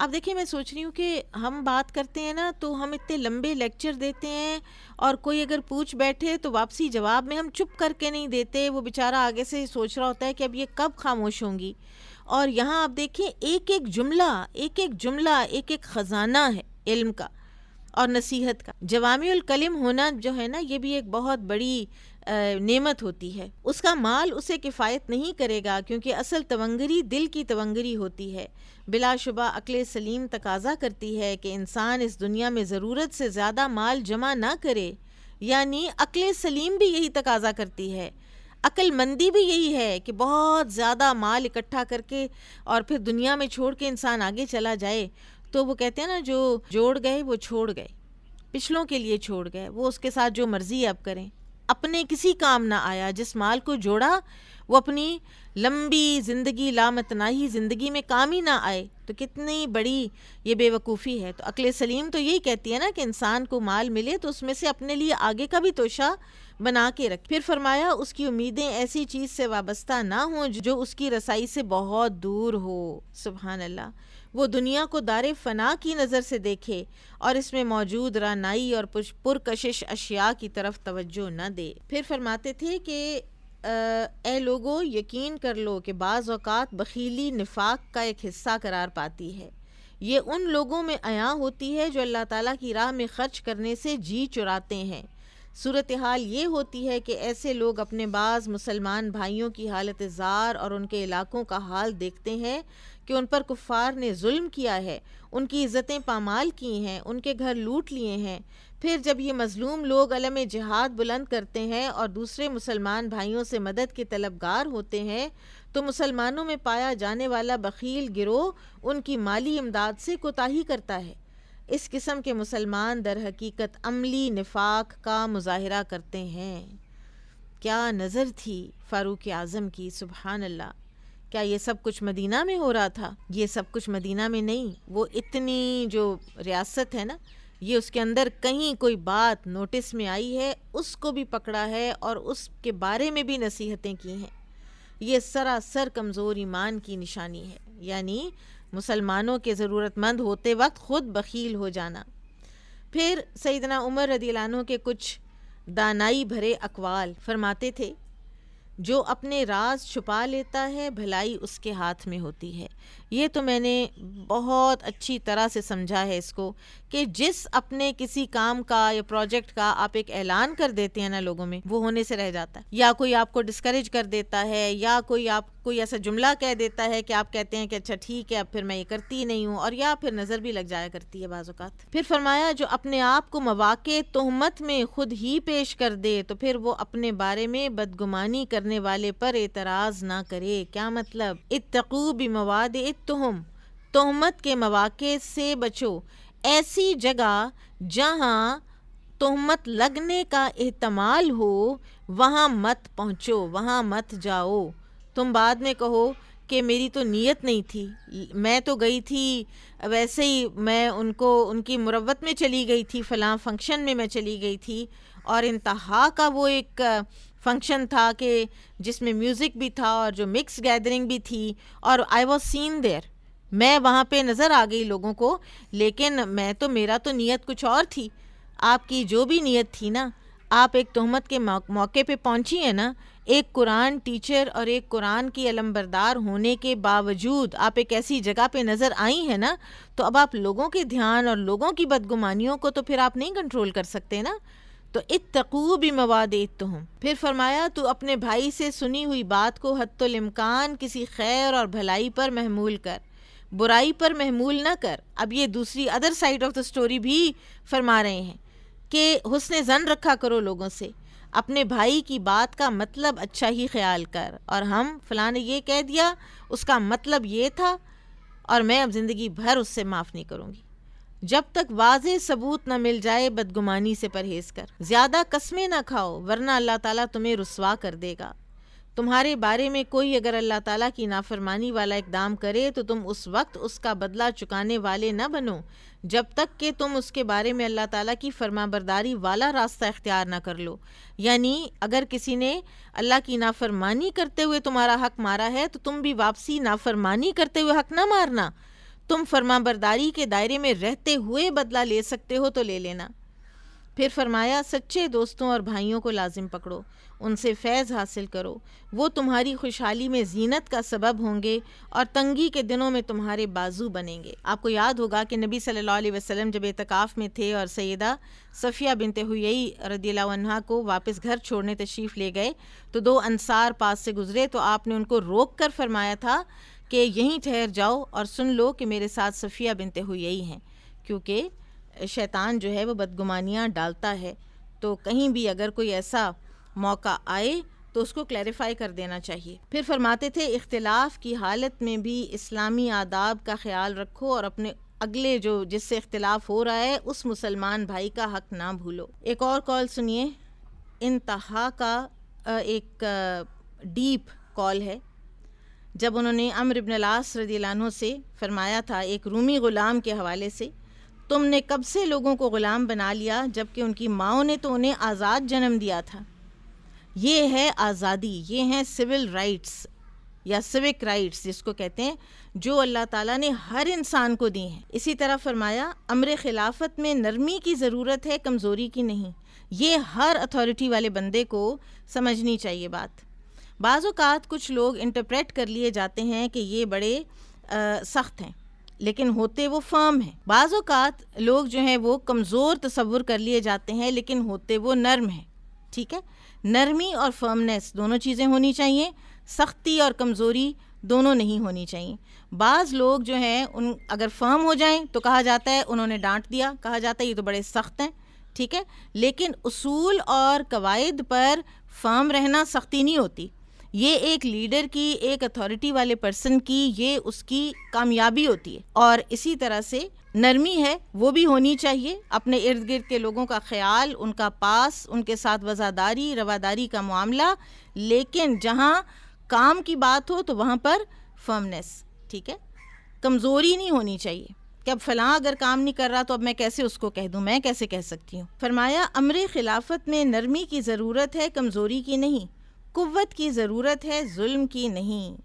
S1: اب دیکھیں میں سوچ رہی ہوں کہ ہم بات کرتے ہیں نا تو ہم اتنے لمبے لیکچر دیتے ہیں، اور کوئی اگر پوچھ بیٹھے تو واپسی جواب میں ہم چپ کر کے نہیں دیتے، وہ بیچارہ آگے سے سوچ رہا ہوتا ہے کہ اب یہ کب خاموش ہوں گی. اور یہاں آپ دیکھیں ایک ایک جملہ ایک ایک خزانہ ہے علم کا اور نصیحت کا. جوامع الکلم ہونا جو ہے نا یہ بھی ایک بہت بڑی نعمت ہوتی ہے. اس کا مال اسے کفایت نہیں کرے گا، کیونکہ اصل تونگری دل کی تونگری ہوتی ہے. بلا شبہ عقل سلیم تقاضا کرتی ہے کہ انسان اس دنیا میں ضرورت سے زیادہ مال جمع نہ کرے، یعنی عقل سلیم بھی یہی تقاضا کرتی ہے، عقل مندی بھی یہی ہے کہ بہت زیادہ مال اکٹھا کر کے اور پھر دنیا میں چھوڑ کے انسان آگے چلا جائے. تو وہ کہتے ہیں نا جو جوڑ گئے وہ چھوڑ گئے، پچھلوں کے لیے چھوڑ گئے، وہ اس کے ساتھ جو مرضی اب کریں، اپنے کسی کام نہ آیا. جس مال کو جوڑا وہ اپنی لمبی زندگی لامتناہی زندگی میں کام ہی نہ آئے تو کتنی بڑی یہ بے وقوفی ہے. تو عقل سلیم تو یہی کہتی ہے نا کہ انسان کو مال ملے تو اس میں سے اپنے لیے آگے کا بھی توشہ بنا کے رکھ. پھر فرمایا اس کی امیدیں ایسی چیز سے وابستہ نہ ہوں جو اس کی رسائی سے بہت دور ہو. سبحان اللہ. وہ دنیا کو دار فنا کی نظر سے دیکھے اور اس میں موجود رانائی اور پرکشش اشیاء کی طرف توجہ نہ دے. پھر فرماتے تھے کہ اے لوگو یقین کر لو کہ بعض اوقات بخیلی نفاق کا ایک حصہ قرار پاتی ہے. یہ ان لوگوں میں عیاں ہوتی ہے جو اللہ تعالیٰ کی راہ میں خرچ کرنے سے جی چراتے ہیں. صورتحال یہ ہوتی ہے کہ ایسے لوگ اپنے بعض مسلمان بھائیوں کی حالت زار اور ان کے علاقوں کا حال دیکھتے ہیں کہ ان پر کفار نے ظلم کیا ہے، ان کی عزتیں پامال کی ہیں، ان کے گھر لوٹ لیے ہیں. پھر جب یہ مظلوم لوگ علم جہاد بلند کرتے ہیں اور دوسرے مسلمان بھائیوں سے مدد کے طلبگار ہوتے ہیں تو مسلمانوں میں پایا جانے والا بخیل گروہ ان کی مالی امداد سے کوتاہی کرتا ہے. اس قسم کے مسلمان در حقیقت عملی نفاق کا مظاہرہ کرتے ہیں. کیا نظر تھی فاروق اعظم کی، سبحان اللہ. کیا یہ سب کچھ مدینہ میں ہو رہا تھا؟ یہ سب کچھ مدینہ میں نہیں، وہ اتنی جو ریاست ہے نا یہ اس کے اندر کہیں کوئی بات نوٹس میں آئی ہے اس کو بھی پکڑا ہے اور اس کے بارے میں بھی نصیحتیں کی ہیں. یہ سراسر کمزور ایمان کی نشانی ہے، یعنی مسلمانوں کے ضرورت مند ہوتے وقت خود بخیل ہو جانا. پھر سیدنا عمر رضی اللہ عنہ کے کچھ دانائی بھرے اقوال فرماتے تھے جو اپنے راز چھپا لیتا ہے بھلائی اس کے ہاتھ میں ہوتی ہے. یہ تو میں نے بہت اچھی طرح سے سمجھا ہے اس کو کہ جس اپنے کسی کام کا یا پروجیکٹ کا آپ ایک اعلان کر دیتے ہیں نا لوگوں میں، وہ ہونے سے رہ جاتا ہے. یا کوئی آپ کو ڈسکریج کر دیتا ہے، یا کوئی ایسا جملہ کہہ دیتا ہے کہ آپ کہتے ہیں کہ اچھا ٹھیک ہے اب پھر میں یہ کرتی ہی نہیں ہوں، اور یا پھر نظر بھی لگ جایا کرتی ہے بعض اوقات. پھر فرمایا جو اپنے آپ کو مواقع تہمت میں خود ہی پیش کر دے تو پھر وہ اپنے بارے میں بدگمانی کرنے والے پر اعتراض نہ کرے. کیا مطلب؟ اتقوا بمواد التہم، تہمت کے مواقع سے بچو. ایسی جگہ جہاں تہمت لگنے کا احتمال ہو وہاں مت پہنچو، وہاں مت جاؤ. تم بعد میں کہو کہ میری تو نیت نہیں تھی، میں تو گئی تھی ویسے ہی، میں ان کی مروت میں چلی گئی تھی، فلاں فنکشن میں میں چلی گئی تھی، اور انتہا کا وہ ایک فنکشن تھا کہ جس میں میوزک بھی تھا اور جو مکس گیدرنگ بھی تھی، اور آئی واز سین دیر، میں وہاں پہ نظر آ گئی لوگوں کو، لیکن میرا تو نیت کچھ اور تھی. آپ کی جو بھی نیت تھی نا، آپ ایک تہمت کے موقع پہ پہنچی ہیں نا، ایک قرآن ٹیچر اور ایک قرآن کی علمبردار ہونے کے باوجود آپ ایک ایسی جگہ پہ نظر آئی ہیں نا، تو اب آپ لوگوں کے دھیان اور لوگوں کی بدگمانیوں کو تو پھر آپ نہیں کنٹرول کر سکتے نا. تو اتقوا بمواد التہم. پھر فرمایا تو اپنے بھائی سے سنی ہوئی بات کو حتی الامکان کسی خیر اور بھلائی پر محمول کر، برائی پر محمول نہ کر. اب یہ دوسری other side of the story بھی فرما رہے ہیں کہ حسن ظن رکھا کرو لوگوں سے، اپنے بھائی کی بات کا مطلب اچھا ہی خیال کر. اور ہم فلاں نے یہ کہہ دیا، اس کا مطلب یہ تھا، اور میں اب زندگی بھر اس سے معاف نہیں کروں گی. جب تک واضح ثبوت نہ مل جائے بدگمانی سے پرہیز کر. زیادہ قسمیں نہ کھاؤ ورنہ اللہ تعالیٰ تمہیں رسوا کر دے گا. تمہارے بارے میں کوئی اگر اللہ تعالیٰ کی نافرمانی والا اقدام کرے تو تم اس وقت اس کا بدلہ چکانے والے نہ بنو جب تک کہ تم اس کے بارے میں اللہ تعالیٰ کی فرما برداری والا راستہ اختیار نہ کر لو. یعنی اگر کسی نے اللہ کی نافرمانی کرتے ہوئے تمہارا حق مارا ہے تو تم بھی واپسی نافرمانی کرتے ہوئے حق نہ مارنا. تم فرما برداری کے دائرے میں رہتے ہوئے بدلہ لے سکتے ہو تو لے لینا۔ پھر فرمایا سچے دوستوں اور بھائیوں کو لازم پکڑو، ان سے فیض حاصل کرو، وہ تمہاری خوشحالی میں زینت کا سبب ہوں گے اور تنگی کے دنوں میں تمہارے بازو بنیں گے۔ آپ کو یاد ہوگا کہ نبی صلی اللہ علیہ وسلم جب اعتکاف میں تھے اور سیدہ صفیہ بنت حیی رضی اللہ عنہا کو واپس گھر چھوڑنے تشریف لے گئے تو 2 انصار پاس سے گزرے تو آپ نے ان کو روک کر فرمایا تھا کہ یہیں ٹھہر جاؤ اور سن لو کہ میرے ساتھ صفیہ بنت حیی ہیں، کیونکہ شیطان جو ہے وہ بدگمانیاں ڈالتا ہے، تو کہیں بھی اگر کوئی ایسا موقع آئے تو اس کو کلیریفائی کر دینا چاہیے۔ پھر فرماتے تھے اختلاف کی حالت میں بھی اسلامی آداب کا خیال رکھو اور اپنے اگلے جو جس سے اختلاف ہو رہا ہے اس مسلمان بھائی کا حق نہ بھولو۔ ایک اور کال سنیے، انتہا کا ایک ڈیپ کال ہے، جب انہوں نے عمرو بن العاص رضی اللہ عنہ سے فرمایا تھا ایک رومی غلام کے حوالے سے، تم نے کب سے لوگوں کو غلام بنا لیا جبکہ ان کی ماؤں نے تو انہیں آزاد جنم دیا تھا۔ یہ ہے آزادی، یہ ہیں سول رائٹس یا سوک رائٹس جس کو کہتے ہیں، جو اللہ تعالیٰ نے ہر انسان کو دی ہیں۔ اسی طرح فرمایا امر خلافت میں نرمی کی ضرورت ہے، کمزوری کی نہیں۔ یہ ہر اتھارٹی والے بندے کو سمجھنی چاہیے بات۔ بعض اوقات کچھ لوگ انٹرپریٹ کر لیے جاتے ہیں کہ یہ بڑے سخت ہیں، لیکن ہوتے وہ فرم ہیں۔ بعض اوقات لوگ جو ہیں وہ کمزور تصور کر لیے جاتے ہیں، لیکن ہوتے وہ نرم ہیں۔ ٹھیک ہے، نرمی اور فرمنس دونوں چیزیں ہونی چاہیے، سختی اور کمزوری دونوں نہیں ہونی چاہیے۔ بعض لوگ جو ہیں اگر فرم ہو جائیں تو کہا جاتا ہے انہوں نے ڈانٹ دیا، کہا جاتا ہے یہ تو بڑے سخت ہیں۔ ٹھیک ہے، لیکن اصول اور قواعد پر فرم رہنا سختی نہیں ہوتی، یہ ایک لیڈر کی، ایک اتھارٹی والے پرسن کی، یہ اس کی کامیابی ہوتی ہے۔ اور اسی طرح سے نرمی ہے وہ بھی ہونی چاہیے، اپنے ارد گرد کے لوگوں کا خیال، ان کا پاس، ان کے ساتھ وفاداری رواداری کا معاملہ، لیکن جہاں کام کی بات ہو تو وہاں پر فرمنس۔ ٹھیک ہے، کمزوری نہیں ہونی چاہیے کہ اب فلاں اگر کام نہیں کر رہا تو اب میں کیسے اس کو کہہ دوں، میں کیسے کہہ سکتی ہوں۔ فرمایا امر خلافت میں نرمی کی ضرورت ہے، کمزوری کی نہیں، قوت کی ضرورت ہے، ظلم کی نہیں۔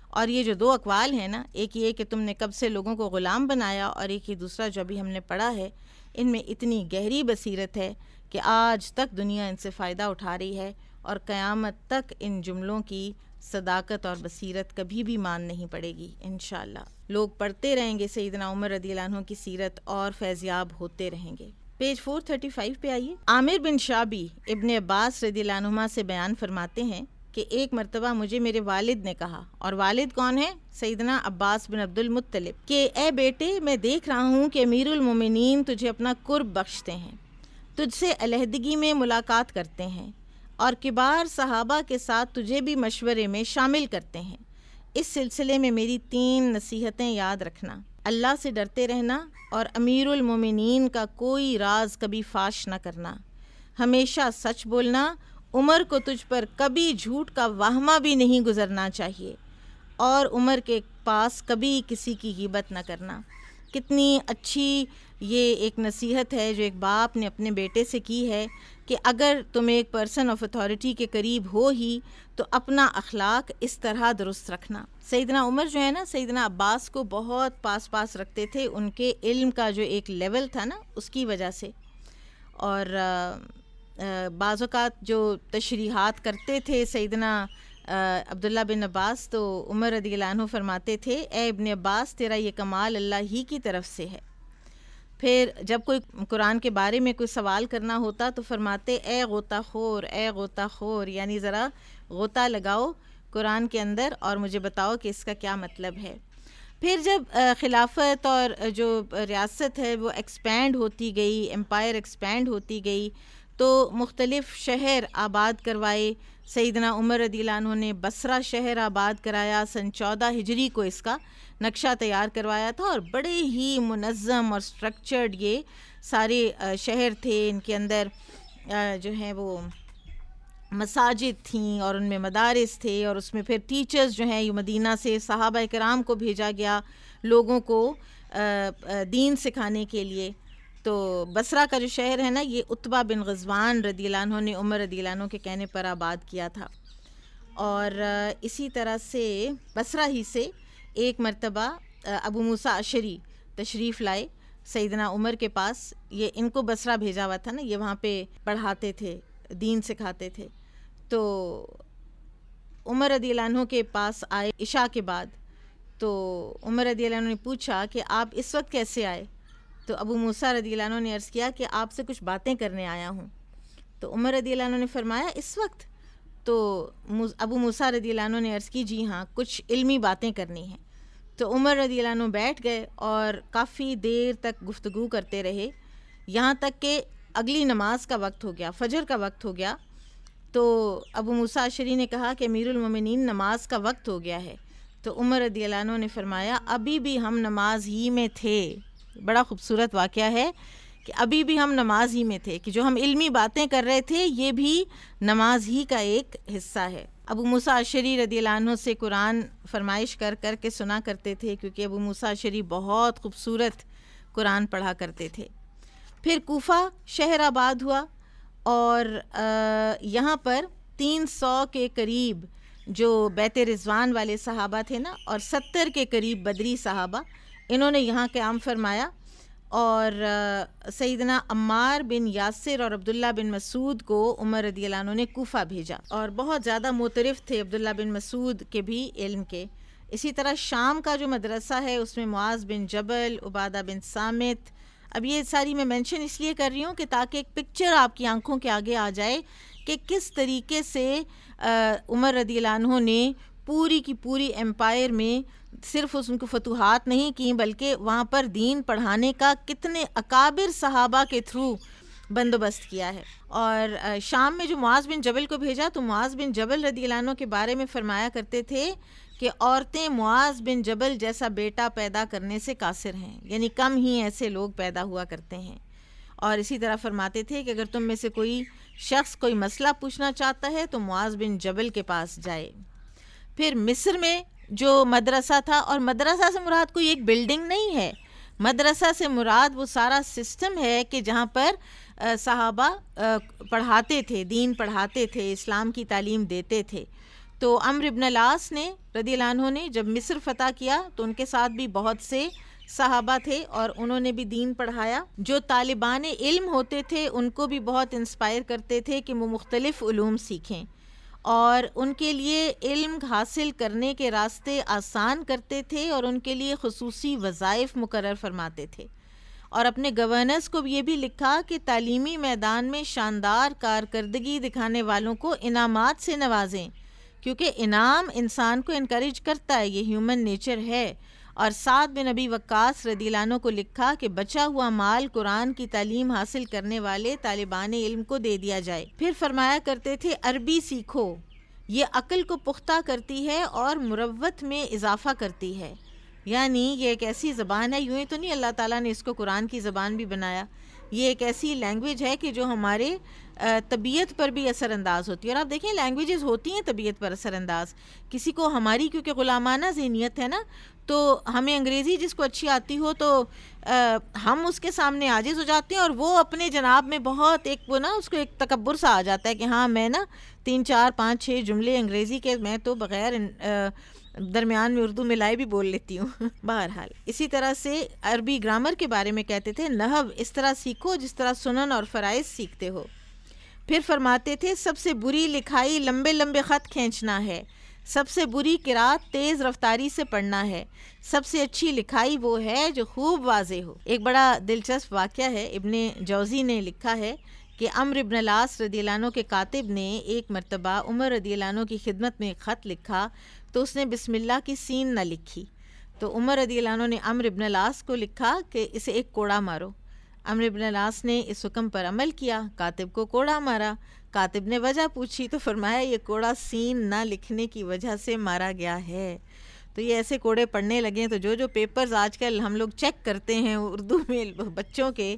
S1: اور یہ جو 2 اقوال ہیں نا، ایک یہ کہ تم نے کب سے لوگوں کو غلام بنایا، اور ایک یہ دوسرا جو ابھی ہم نے پڑھا ہے، ان میں اتنی گہری بصیرت ہے کہ آج تک دنیا ان سے فائدہ اٹھا رہی ہے، اور قیامت تک ان جملوں کی صداقت اور بصیرت کبھی بھی مان نہیں پڑے گی انشاءاللہ۔ لوگ پڑھتے رہیں گے سیدنا عمر رضی اللہ عنہ کی سیرت اور فیضیاب ہوتے رہیں گے۔ پیج 435 پہ آئیے۔ عامر بن شعبی ابن عباس رضی اللہ عنہما سے بیان فرماتے ہیں کہ ایک مرتبہ مجھے میرے والد نے کہا، اور والد کون ہے؟ سیدنا عباس بن عبد المطلب، کہ اے بیٹے، میں دیکھ رہا ہوں کہ امیر المومنین تجھے اپنا قرب بخشتے ہیں، تجھ سے علیحدگی میں ملاقات کرتے ہیں، اور کبار صحابہ کے ساتھ تجھے بھی مشورے میں شامل کرتے ہیں۔ اس سلسلے میں میری 3 نصیحتیں یاد رکھنا: اللہ سے ڈرتے رہنا، اور امیر المومنین کا کوئی راز کبھی فاش نہ کرنا، ہمیشہ سچ بولنا، عمر کو تجھ پر کبھی جھوٹ کا وہمہ بھی نہیں گزرنا چاہیے، اور عمر کے پاس کبھی کسی کی غیبت نہ کرنا۔ کتنی اچھی یہ ایک نصیحت ہے جو ایک باپ نے اپنے بیٹے سے کی ہے کہ اگر تم ایک پرسن آف اتھارٹی کے قریب ہو ہی تو اپنا اخلاق اس طرح درست رکھنا۔ سیدنا عمر جو ہے نا، سیدنا عباس کو بہت پاس رکھتے تھے، ان کے علم کا جو ایک لیول تھا نا اس کی وجہ سے۔ اور بعض اوقات جو تشریحات کرتے تھے سیدنا عبداللہ بن عباس، تو عمر رضی اللہ عنہ فرماتے تھے اے ابن عباس، تیرا یہ کمال اللہ ہی کی طرف سے ہے۔ پھر جب کوئی قرآن کے بارے میں کوئی سوال کرنا ہوتا تو فرماتے اے غوطہ خور، اے غوطہ خور، یعنی ذرا غوطہ لگاؤ قرآن کے اندر اور مجھے بتاؤ کہ اس کا کیا مطلب ہے۔ پھر جب خلافت اور جو ریاست ہے وہ ایکسپینڈ ہوتی گئی، امپائر ایکسپینڈ ہوتی گئی، تو مختلف شہر آباد کروائے۔ سیدنا عمر رضی اللہ عنہ نے بصرہ شہر آباد کرایا، سن 14 ہجری کو اس کا نقشہ تیار کروایا تھا، اور بڑے ہی منظم اور سٹرکچرڈ یہ سارے شہر تھے۔ ان کے اندر جو ہیں وہ مساجد تھیں اور ان میں مدارس تھے، اور اس میں پھر ٹیچرز جو ہیں یہ مدینہ سے صحابہ کرام کو بھیجا گیا لوگوں کو دین سکھانے کے لیے۔ تو بصرہ کا جو شہر ہے نا، یہ عتبہ بن غزوان رضی اللہ عنہ نے عمر رضی اللہ عنہ کے کہنے پر آباد کیا تھا۔ اور اسی طرح سے بصرہ ہی سے ایک مرتبہ ابو موسیٰ اشعری تشریف لائے سیدنا عمر کے پاس. یہ ان کو بصرہ بھیجا ہوا تھا نا, یہ وہاں پہ پڑھاتے تھے, دین سکھاتے تھے. تو عمر رضی اللہ عنہ کے پاس آئے عشاء کے بعد. تو عمر رضی اللہ عنہ نے پوچھا کہ آپ اس وقت کیسے آئے؟ تو ابو موسیٰ رضی اللہ عنہ نے عرض کیا کہ آپ سے کچھ باتیں کرنے آیا ہوں. تو عمر رضی اللہ عنہ نے فرمایا اس وقت؟ تو ابو موسیٰ رضی اللہ عنہ نے عرض کی جی ہاں, کچھ علمی باتیں کرنی ہیں. تو عمر رضی اللہ عنہ بیٹھ گئے اور کافی دیر تک گفتگو کرتے رہے, یہاں تک کہ اگلی نماز کا وقت ہو گیا, فجر کا وقت ہو گیا. تو ابو موسیٰ اشعری نے کہا کہ امیر المومنین نماز کا وقت ہو گیا ہے. تو عمر رضی اللہ عنہ نے فرمایا ابھی بھی ہم نماز ہی میں تھے. بڑا خوبصورت واقعہ ہے کہ ابھی بھی ہم نماز ہی میں تھے, کہ جو ہم علمی باتیں کر رہے تھے یہ بھی نماز ہی کا ایک حصہ ہے. ابو موسیٰ اشعری رضی اللہ عنہ سے قرآن فرمائش کر کر کے سنا کرتے تھے, کیونکہ ابو موسیٰ اشعری بہت خوبصورت قرآن پڑھا کرتے تھے. پھر کوفہ شہر آباد ہوا اور یہاں پر 300 کے قریب جو بیت رضوان والے صحابہ تھے نا, اور 70 کے قریب بدری صحابہ, انہوں نے یہاں قیام فرمایا. اور سیدنا عمار بن یاسر اور عبداللہ بن مسعود کو عمر رضی اللہ عنہ نے کوفہ بھیجا, اور بہت زیادہ معترف تھے عبداللہ بن مسعود کے بھی علم کے. اسی طرح شام کا جو مدرسہ ہے اس میں معاذ بن جبل, عبادہ بن صامت. اب یہ ساری میں مینشن اس لیے کر رہی ہوں کہ تاکہ ایک پکچر آپ کی آنکھوں کے آگے آ جائے کہ کس طریقے سے عمر رضی اللہ عنہ نے پوری کی پوری ایمپائر میں صرف ان کو فتوحات نہیں کی, بلکہ وہاں پر دین پڑھانے کا کتنے اکابر صحابہ کے تھرو بندوبست کیا ہے. اور شام میں جو معاذ بن جبل کو بھیجا تو معاذ بن جبل رضی اللہ عنہ کے بارے میں فرمایا کرتے تھے کہ عورتیں معاذ بن جبل جیسا بیٹا پیدا کرنے سے قاصر ہیں, یعنی کم ہی ایسے لوگ پیدا ہوا کرتے ہیں. اور اسی طرح فرماتے تھے کہ اگر تم میں سے کوئی شخص کوئی مسئلہ پوچھنا چاہتا ہے تو معاذ بن جبل کے پاس جائے. پھر مصر میں جو مدرسہ تھا, اور مدرسہ سے مراد کوئی ایک بلڈنگ نہیں ہے, مدرسہ سے مراد وہ سارا سسٹم ہے کہ جہاں پر صحابہ پڑھاتے تھے, دین پڑھاتے تھے, اسلام کی تعلیم دیتے تھے. تو عمرو بن العاص نے رضی اللہ عنہ نے جب مصر فتح کیا تو ان کے ساتھ بھی بہت سے صحابہ تھے اور انہوں نے بھی دین پڑھایا. جو طالبان علم ہوتے تھے ان کو بھی بہت انسپائر کرتے تھے کہ وہ مختلف علوم سیکھیں, اور ان کے لیے علم حاصل کرنے کے راستے آسان کرتے تھے, اور ان کے لیے خصوصی وظائف مقرر فرماتے تھے. اور اپنے گورنرز کو یہ بھی لکھا کہ تعلیمی میدان میں شاندار کارکردگی دکھانے والوں کو انعامات سے نوازیں, کیونکہ انعام انسان کو انکریج کرتا ہے, یہ ہیومن نیچر ہے. اور سعد بن ابی وقاص رضی اللہ عنہ کو لکھا کہ بچا ہوا مال قرآن کی تعلیم حاصل کرنے والے طالبان علم کو دے دیا جائے. پھر فرمایا کرتے تھے عربی سیکھو, یہ عقل کو پختہ کرتی ہے اور مروت میں اضافہ کرتی ہے. یعنی یہ ایک ایسی زبان ہے, یوں ہی تو نہیں اللہ تعالیٰ نے اس کو قرآن کی زبان بھی بنایا, یہ ایک ایسی لینگویج ہے کہ جو ہمارے طبیعت پر بھی اثر انداز ہوتی ہے. اور آپ دیکھیں لینگویجز ہوتی ہیں طبیعت پر اثر انداز. کسی کو ہماری کیونکہ غلامانہ ذہنیت ہے نا, تو ہمیں انگریزی جس کو اچھی آتی ہو تو ہم اس کے سامنے عاجز ہو جاتے ہیں, اور وہ اپنے جناب میں بہت ایک وہ نا اس کو ایک تکبر سا آ جاتا ہے کہ ہاں میں نا 3 4 5 6 جملے انگریزی کے میں تو بغیر درمیان میں اردو ملائے بھی بول لیتی ہوں. بہرحال اسی طرح سے عربی گرامر کے بارے میں کہتے تھے نحو اس طرح سیکھو جس طرح سنن اور فرائض سیکھتے ہو. پھر فرماتے تھے سب سے بری لکھائی لمبے لمبے خط کھینچنا ہے, سب سے بری قرات تیز رفتاری سے پڑھنا ہے, سب سے اچھی لکھائی وہ ہے جو خوب واضح ہو. ایک بڑا دلچسپ واقعہ ہے, ابن جوزی نے لکھا ہے کہ عمرو بن العاص رضی اللہ عنہ کے کاتب نے ایک مرتبہ عمر رضی اللہ عنہ کی خدمت میں ایک خط لکھا تو اس نے بسم اللہ کی سین نہ لکھی. تو عمر رضی اللہ عنہ نے عمرو بن العاص کو لکھا کہ اسے ایک کوڑا مارو. عمرو بن العاص نے اس حکم پر عمل کیا, کاتب کو کوڑا مارا. کاتب نے وجہ پوچھی تو فرمایا یہ کوڑا سین نہ لکھنے کی وجہ سے مارا گیا ہے. تو یہ ایسے کوڑے پڑھنے لگے تو جو پیپرز آج کل ہم لوگ چیک کرتے ہیں اردو میں بچوں کے,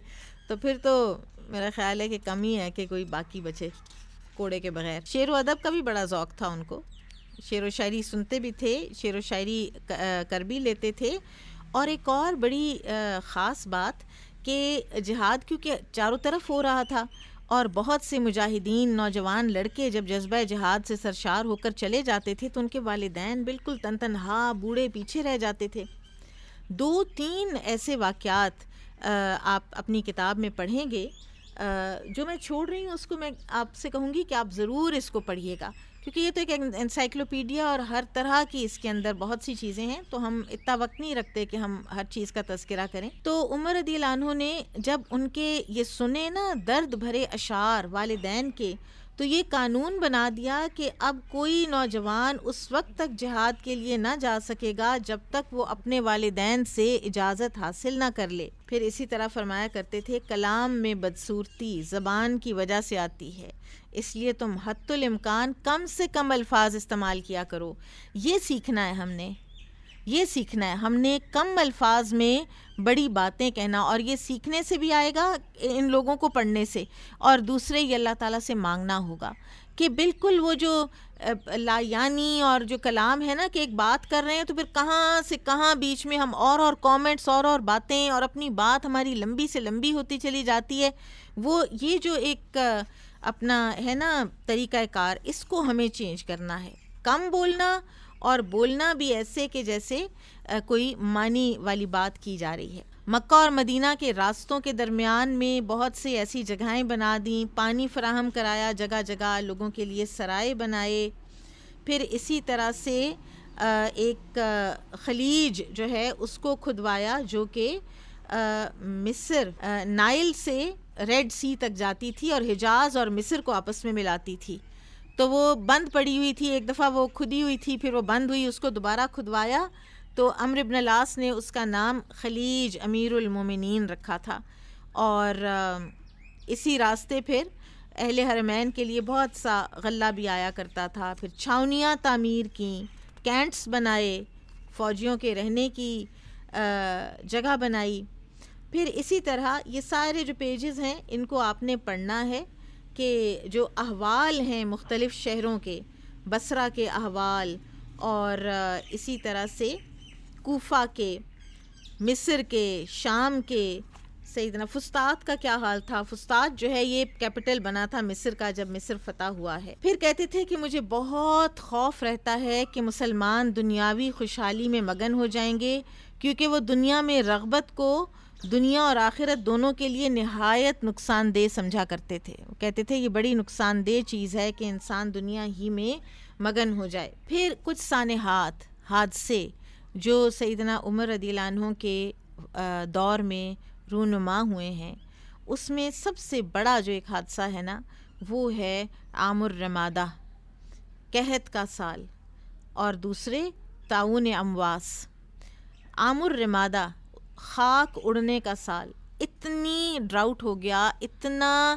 S1: تو پھر تو میرا خیال ہے کہ کم ہی ہے کہ کوئی باقی بچے کوڑے کے بغیر. شعر و ادب کا بھی بڑا ذوق تھا ان کو, شعر و شاعری سنتے بھی تھے, شعر و شاعری کر بھی لیتے تھے. اور ایک اور بڑی خاص بات کہ جہاد کیونکہ چاروں طرف ہو رہا تھا اور بہت سے مجاہدین نوجوان لڑکے جب جذبہ جہاد سے سرشار ہو کر چلے جاتے تھے تو ان کے والدین بالکل تن تنہا بوڑھے پیچھے رہ جاتے تھے. 2-3 ایسے واقعات آپ اپنی کتاب میں پڑھیں گے. جو میں چھوڑ رہی ہوں اس کو میں آپ سے کہوں گی کہ آپ ضرور اس کو پڑھیے گا، کیونکہ یہ تو ایک انسائکلوپیڈیا اور ہر طرح کی اس کے اندر بہت سی چیزیں ہیں، تو ہم اتنا وقت نہیں رکھتے کہ ہم ہر چیز کا تذکرہ کریں. تو عمر رضی اللہ عنہ نے جب ان کے یہ سنے نا درد بھرے اشعار والدین کے، تو یہ قانون بنا دیا کہ اب کوئی نوجوان اس وقت تک جہاد کے لیے نہ جا سکے گا جب تک وہ اپنے والدین سے اجازت حاصل نہ کر لے. پھر اسی طرح فرمایا کرتے تھے کلام میں بدصورتی زبان کی وجہ سے آتی ہے، اس لیے تم حتی الامکان کم سے کم الفاظ استعمال کیا کرو. یہ سیکھنا ہے ہم نے کم الفاظ میں بڑی باتیں کہنا، اور یہ سیکھنے سے بھی آئے گا ان لوگوں کو پڑھنے سے، اور دوسرے یہ اللہ تعالیٰ سے مانگنا ہوگا کہ بالکل وہ جو لا یعنی اور جو کلام ہے نا کہ ایک بات کر رہے ہیں تو پھر کہاں سے کہاں بیچ میں ہم اور کامنٹس اور باتیں، اور اپنی بات ہماری لمبی سے لمبی ہوتی چلی جاتی ہے. وہ یہ جو ایک اپنا ہے نا طریقہ کار، اس کو ہمیں چینج کرنا ہے. کم بولنا اور بولنا بھی ایسے کہ جیسے کوئی معنی والی بات کی جا رہی ہے. مکہ اور مدینہ کے راستوں کے درمیان میں بہت سی ایسی جگہیں بنا دیں، پانی فراہم کرایا جگہ جگہ، لوگوں کے لیے سرائے بنائے. پھر اسی طرح سے ایک خلیج جو ہے اس کو کھدوایا جو کہ مصر نائل سے ریڈ سی تک جاتی تھی اور حجاز اور مصر کو آپس میں ملاتی تھی. تو وہ بند پڑی ہوئی تھی، ایک دفعہ وہ کھدی ہوئی تھی، پھر وہ بند ہوئی، اس کو دوبارہ کھدوایا. تو عمرو بن العاص نے اس کا نام خلیج امیر المومنین رکھا تھا. اور اسی راستے پھر اہل حرمین کے لیے بہت سا غلہ بھی آیا کرتا تھا. پھر چھاونیاں تعمیر کیں، کینٹس بنائے، فوجیوں کے رہنے کی جگہ بنائی. پھر اسی طرح یہ سارے جو پیجز ہیں ان کو آپ نے پڑھنا ہے کہ جو احوال ہیں مختلف شہروں کے، بصرہ کے احوال، اور اسی طرح سے کوفہ کے، مصر کے، شام کے. سیدنا فسطاط کا کیا حال تھا؟ فسطاط جو ہے یہ کیپٹل بنا تھا مصر کا جب مصر فتح ہوا ہے. پھر کہتے تھے کہ مجھے بہت خوف رہتا ہے کہ مسلمان دنیاوی خوشحالی میں مگن ہو جائیں گے، کیونکہ وہ دنیا میں رغبت کو دنیا اور آخرت دونوں کے لیے نہایت نقصان دہ سمجھا کرتے تھے. وہ کہتے تھے یہ بڑی نقصان دہ چیز ہے کہ انسان دنیا ہی میں مگن ہو جائے. پھر کچھ سانحات، حادثے جو سیدنا عمر رضی اللہ عنہ کے دور میں رونما ہوئے ہیں، اس میں سب سے بڑا جو ایک حادثہ ہے نا وہ ہے عام الرمادہ، قحط کا سال، اور دوسرے طاعون امواس. عام الرمادہ خاک اڑنے کا سال. اتنی ڈراؤٹ ہو گیا، اتنا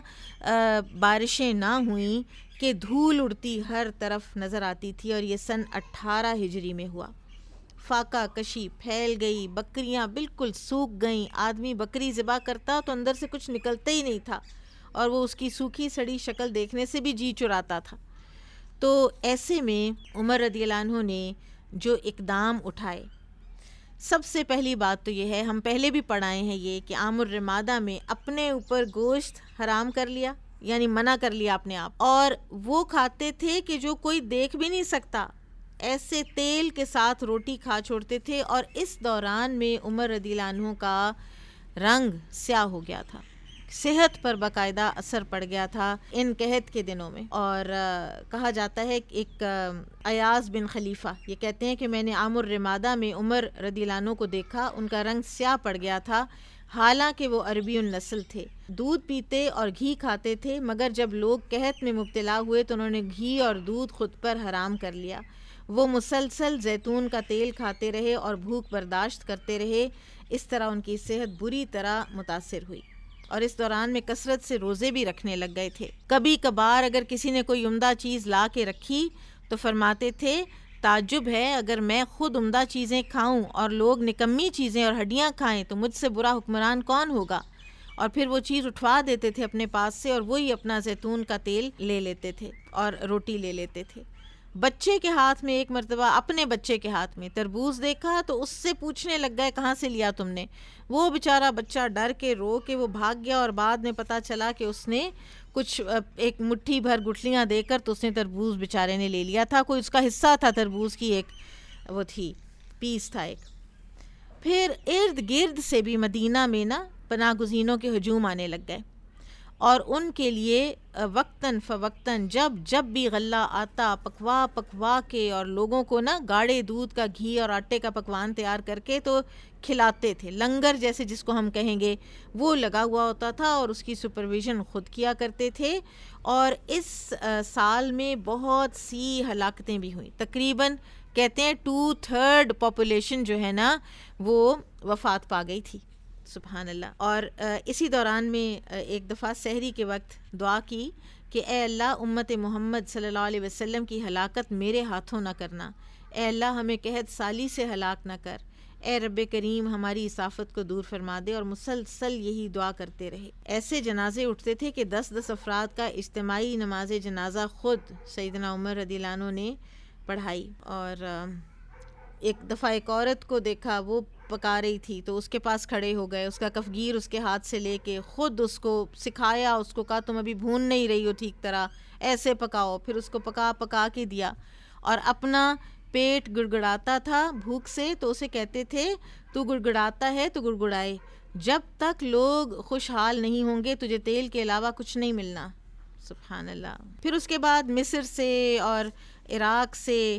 S1: بارشیں نہ ہوئیں کہ دھول اڑتی ہر طرف نظر آتی تھی. اور یہ سن 18 ہجری میں ہوا. فاقہ کشی پھیل گئی، بکریاں بالکل سوکھ گئیں. آدمی بکری ذبح کرتا تو اندر سے کچھ نکلتا ہی نہیں تھا، اور وہ اس کی سوکھی سڑی شکل دیکھنے سے بھی جی چراتا تھا. تو ایسے میں عمر رضی اللہ عنہ نے جو اقدام اٹھائے، سب سے پہلی بات تو یہ ہے، ہم پہلے بھی پڑھائے ہیں یہ، کہ عام الرمادہ میں اپنے اوپر گوشت حرام کر لیا، یعنی منع کر لیا اپنے آپ. اور وہ کھاتے تھے کہ جو کوئی دیکھ بھی نہیں سکتا، ایسے تیل کے ساتھ روٹی کھا چھوڑتے تھے. اور اس دوران میں عمر رضی اللہ عنہ کا رنگ سیاہ ہو گیا تھا، صحت پر باقاعدہ اثر پڑ گیا تھا ان قحط کے دنوں میں. اور کہا جاتا ہے کہ ایک ایاز بن خلیفہ یہ کہتے ہیں کہ میں نے عام الرمادہ میں عمر رضی اللہ عنہ کو دیکھا، ان کا رنگ سیاہ پڑ گیا تھا، حالانکہ وہ عربی النسل تھے، دودھ پیتے اور گھی کھاتے تھے. مگر جب لوگ قحط میں مبتلا ہوئے تو انہوں نے گھی اور دودھ خود پر حرام کر لیا. وہ مسلسل زیتون کا تیل کھاتے رہے اور بھوک برداشت کرتے رہے. اس طرح ان کی صحت بری طرح متاثر ہوئی، اور اس دوران میں کثرت سے روزے بھی رکھنے لگ گئے تھے. کبھی کبھار اگر کسی نے کوئی عمدہ چیز لا کے رکھی تو فرماتے تھے تعجب ہے، اگر میں خود عمدہ چیزیں کھاؤں اور لوگ نکمی چیزیں اور ہڈیاں کھائیں تو مجھ سے برا حکمران کون ہوگا. اور پھر وہ چیز اٹھوا دیتے تھے اپنے پاس سے، اور وہی اپنا زیتون کا تیل لے لیتے تھے اور روٹی لے لیتے تھے. بچے کے ہاتھ میں ایک مرتبہ، اپنے بچے کے ہاتھ میں تربوز دیکھا تو اس سے پوچھنے لگ گئے کہاں سے لیا تم نے. وہ بیچارہ بچہ ڈر کے رو کے وہ بھاگ گیا، اور بعد میں پتہ چلا کہ اس نے کچھ ایک مٹھی بھر گٹھلیاں دے کر تو اس نے تربوز بیچارے نے لے لیا تھا، کوئی اس کا حصہ تھا تربوز کی، ایک وہ تھی پیس تھا ایک. پھر ارد گرد سے بھی مدینہ میں نا پناہ گزینوں کے ہجوم آنے لگ گئے، اور ان کے لیے وقتاً فوقتاً جب بھی غلہ آتا پکوا پکوا کے اور لوگوں کو نا گاڑے دودھ کا گھی اور آٹے کا پکوان تیار کر کے تو کھلاتے تھے، لنگر جیسے جس کو ہم کہیں گے وہ لگا ہوا ہوتا تھا، اور اس کی سپرویژن خود کیا کرتے تھے۔ اور اس سال میں بہت سی ہلاکتیں بھی ہوئیں، تقریباً کہتے ہیں 2/3 پاپولیشن جو ہے نا وہ وفات پا گئی تھی، سبحان اللہ۔ اور اسی دوران میں ایک دفعہ سحری کے وقت دعا کی کہ اے اللہ امت محمد صلی اللہ علیہ وسلم کی ہلاکت میرے ہاتھوں نہ کرنا، اے اللہ ہمیں قحط سالی سے ہلاک نہ کر، اے رب کریم ہماری اسافت کو دور فرما دے، اور مسلسل یہی دعا کرتے رہے۔ ایسے جنازے اٹھتے تھے کہ 10 افراد کا اجتماعی نماز جنازہ خود سیدنا عمر رضی اللہ عنہ نے پڑھائی۔ اور ایک دفعہ ایک عورت کو دیکھا وہ پکا رہی تھی تو اس کے پاس کھڑے ہو گئے، اس کا کفگیر اس کے ہاتھ سے لے کے خود اس کو سکھایا، اس کو کہا تم ابھی بھون نہیں رہی ہو ٹھیک طرح، ایسے پکاؤ، پھر اس کو پکا کے دیا، اور اپنا پیٹ گڑگڑاتا تھا بھوک سے تو اسے کہتے تھے تو گڑگڑاتا ہے تو گڑگڑائے، جب تک لوگ خوشحال نہیں ہوں گے تجھے تیل کے علاوہ کچھ نہیں ملنا، سبحان اللہ۔ پھر اس کے بعد مصر سے اور عراق سے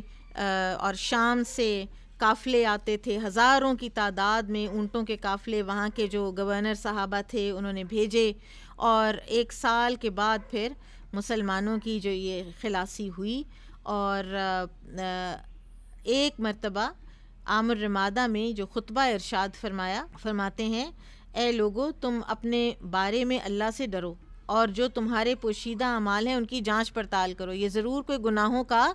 S1: اور شام سے قافلے آتے تھے، ہزاروں کی تعداد میں اونٹوں کے قافلے وہاں کے جو گورنر صحابہ تھے انہوں نے بھیجے، اور 1 سال کے بعد پھر مسلمانوں کی جو یہ خلاصی ہوئی۔ اور ایک مرتبہ عامر رمادہ میں جو خطبہ ارشاد فرماتے ہیں اے لوگو تم اپنے بارے میں اللہ سے ڈرو، اور جو تمہارے پوشیدہ اعمال ہیں ان کی جانچ پڑتال کرو، یہ ضرور کوئی گناہوں کا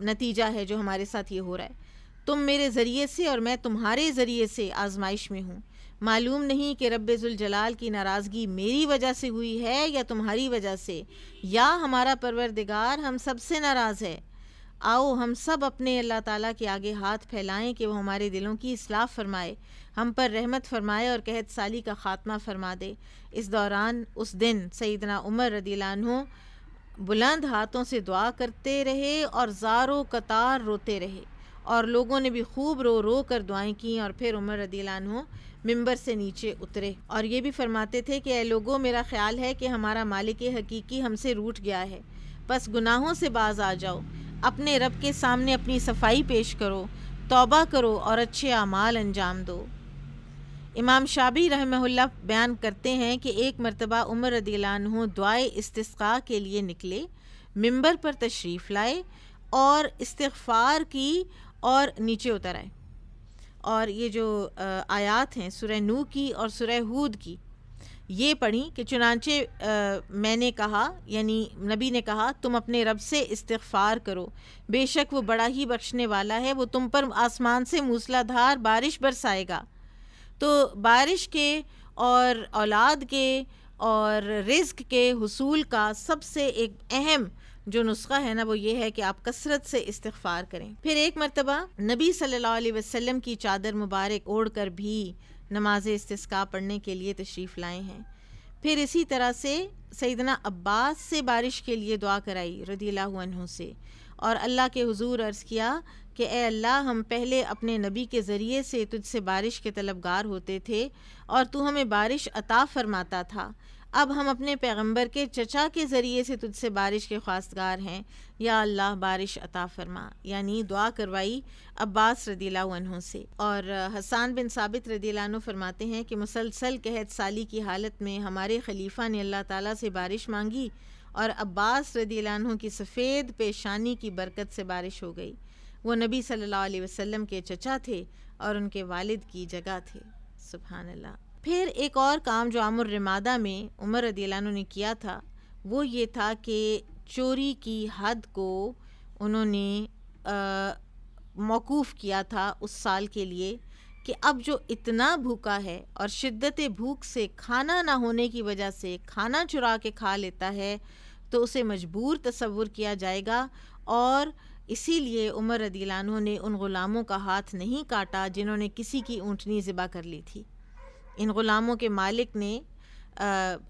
S1: نتیجہ ہے جو ہمارے ساتھ یہ ہو رہا ہے، تم میرے ذریعے سے اور میں تمہارے ذریعے سے آزمائش میں ہوں، معلوم نہیں کہ رب ذوالجلال کی ناراضگی میری وجہ سے ہوئی ہے یا تمہاری وجہ سے، یا ہمارا پروردگار ہم سب سے ناراض ہے، آؤ ہم سب اپنے اللہ تعالیٰ کے آگے ہاتھ پھیلائیں کہ وہ ہمارے دلوں کی اصلاح فرمائے، ہم پر رحمت فرمائے اور قحط سالی کا خاتمہ فرما دے۔ اس دوران اس دن سیدنا عمر رضی اللہ عنہ بلند ہاتھوں سے دعا کرتے رہے اور زار و قطار روتے رہے، اور لوگوں نے بھی خوب رو رو کر دعائیں کیں، اور پھر عمر رضی اللہ عنہ ممبر سے نیچے اترے اور یہ بھی فرماتے تھے کہ اے لوگوں میرا خیال ہے کہ ہمارا مالک حقیقی ہم سے روٹھ گیا ہے، بس گناہوں سے باز آ جاؤ، اپنے رب کے سامنے اپنی صفائی پیش کرو، توبہ کرو اور اچھے اعمال انجام دو۔ امام شابی رحمہ اللہ بیان کرتے ہیں کہ ایک مرتبہ عمر رضی اللہ عنہ دعائے استسقاء کے لیے نکلے، ممبر پر تشریف لائے اور استغفار کی اور نیچے اتر آئے، اور یہ جو آیات ہیں سورہ نوح کی اور سورہ ہود کی یہ پڑھی کہ چنانچہ میں نے کہا، یعنی نبی نے کہا تم اپنے رب سے استغفار کرو، بے شک وہ بڑا ہی بخشنے والا ہے، وہ تم پر آسمان سے موسلا دھار بارش برسائے گا۔ تو بارش کے اور اولاد کے اور رزق کے حصول کا سب سے ایک اہم جو نسخہ ہے نا وہ یہ ہے کہ آپ کثرت سے استغفار کریں۔ پھر ایک مرتبہ نبی صلی اللہ علیہ وسلم کی چادر مبارک اوڑھ کر بھی نماز استسقاء پڑھنے کے لیے تشریف لائے ہیں۔ پھر اسی طرح سے سیدنا عباس سے بارش کے لیے دعا کرائی رضی اللہ عنہ سے، اور اللہ کے حضور عرض کیا کہ اے اللہ ہم پہلے اپنے نبی کے ذریعے سے تجھ سے بارش کے طلبگار ہوتے تھے اور تو ہمیں بارش عطا فرماتا تھا، اب ہم اپنے پیغمبر کے چچا کے ذریعے سے تجھ سے بارش کے خواستگار ہیں، یا اللہ بارش عطا فرما، یعنی دعا کروائی عباس رضی اللہ عنہ سے۔ اور حسان بن ثابت رضی اللہ عنہ فرماتے ہیں کہ مسلسل قحط سالی کی حالت میں ہمارے خلیفہ نے اللہ تعالیٰ سے بارش مانگی اور عباس رضی اللہ عنہ کی سفید پیشانی کی برکت سے بارش ہو گئی، وہ نبی صلی اللہ علیہ وسلم کے چچا تھے اور ان کے والد کی جگہ تھے، سبحان اللہ۔ پھر ایک اور کام جو عامر رمادہ میں عمر رضی اللہ عنہ نے کیا تھا وہ یہ تھا کہ چوری کی حد کو انہوں نے موقوف کیا تھا اس سال کے لیے کہ اب جو اتنا بھوکا ہے اور شدت بھوک سے کھانا نہ ہونے کی وجہ سے کھانا چرا کے کھا لیتا ہے تو اسے مجبور تصور کیا جائے گا، اور اسی لیے عمر رضی اللہ عنہ نے ان غلاموں کا ہاتھ نہیں کاٹا جنہوں نے کسی کی اونٹنی ذبح کر لی تھی۔ ان غلاموں کے مالک نے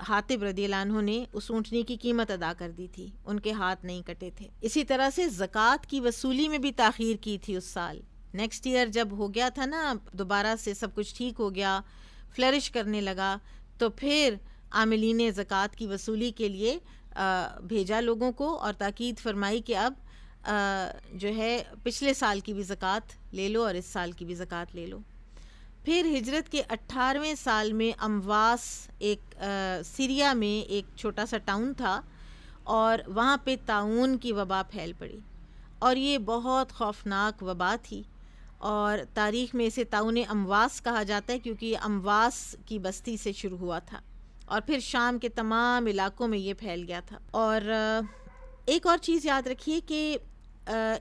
S1: حاتب رضی اللہ عنہ نے اس اونٹنی کی قیمت ادا کر دی تھی، ان کے ہاتھ نہیں کٹے تھے۔ اسی طرح سے زکوٰۃ کی وصولی میں بھی تاخیر کی تھی اس سال نیکسٹ ایئر جب ہو گیا تھا نا، دوبارہ سے سب کچھ ٹھیک ہو گیا، فلرش کرنے لگا، تو پھر عاملین زکوٰۃ کی وصولی کے لیے بھیجا لوگوں کو، اور تاکید فرمائی کہ اب جو ہے پچھلے سال کی بھی زکوٰۃ لے لو اور اس سال کی بھی زکوٰۃ لے لو۔ پھر ہجرت کے 18ویں سال میں امواس ایک سیریا میں ایک چھوٹا سا ٹاؤن تھا، اور وہاں پہ طاعون کی وبا پھیل پڑی، اور یہ بہت خوفناک وبا تھی، اور تاریخ میں اسے طاعون امواس کہا جاتا ہے، کیونکہ یہ امواس کی بستی سے شروع ہوا تھا، اور پھر شام کے تمام علاقوں میں یہ پھیل گیا تھا۔ اور ایک اور چیز یاد رکھیے کہ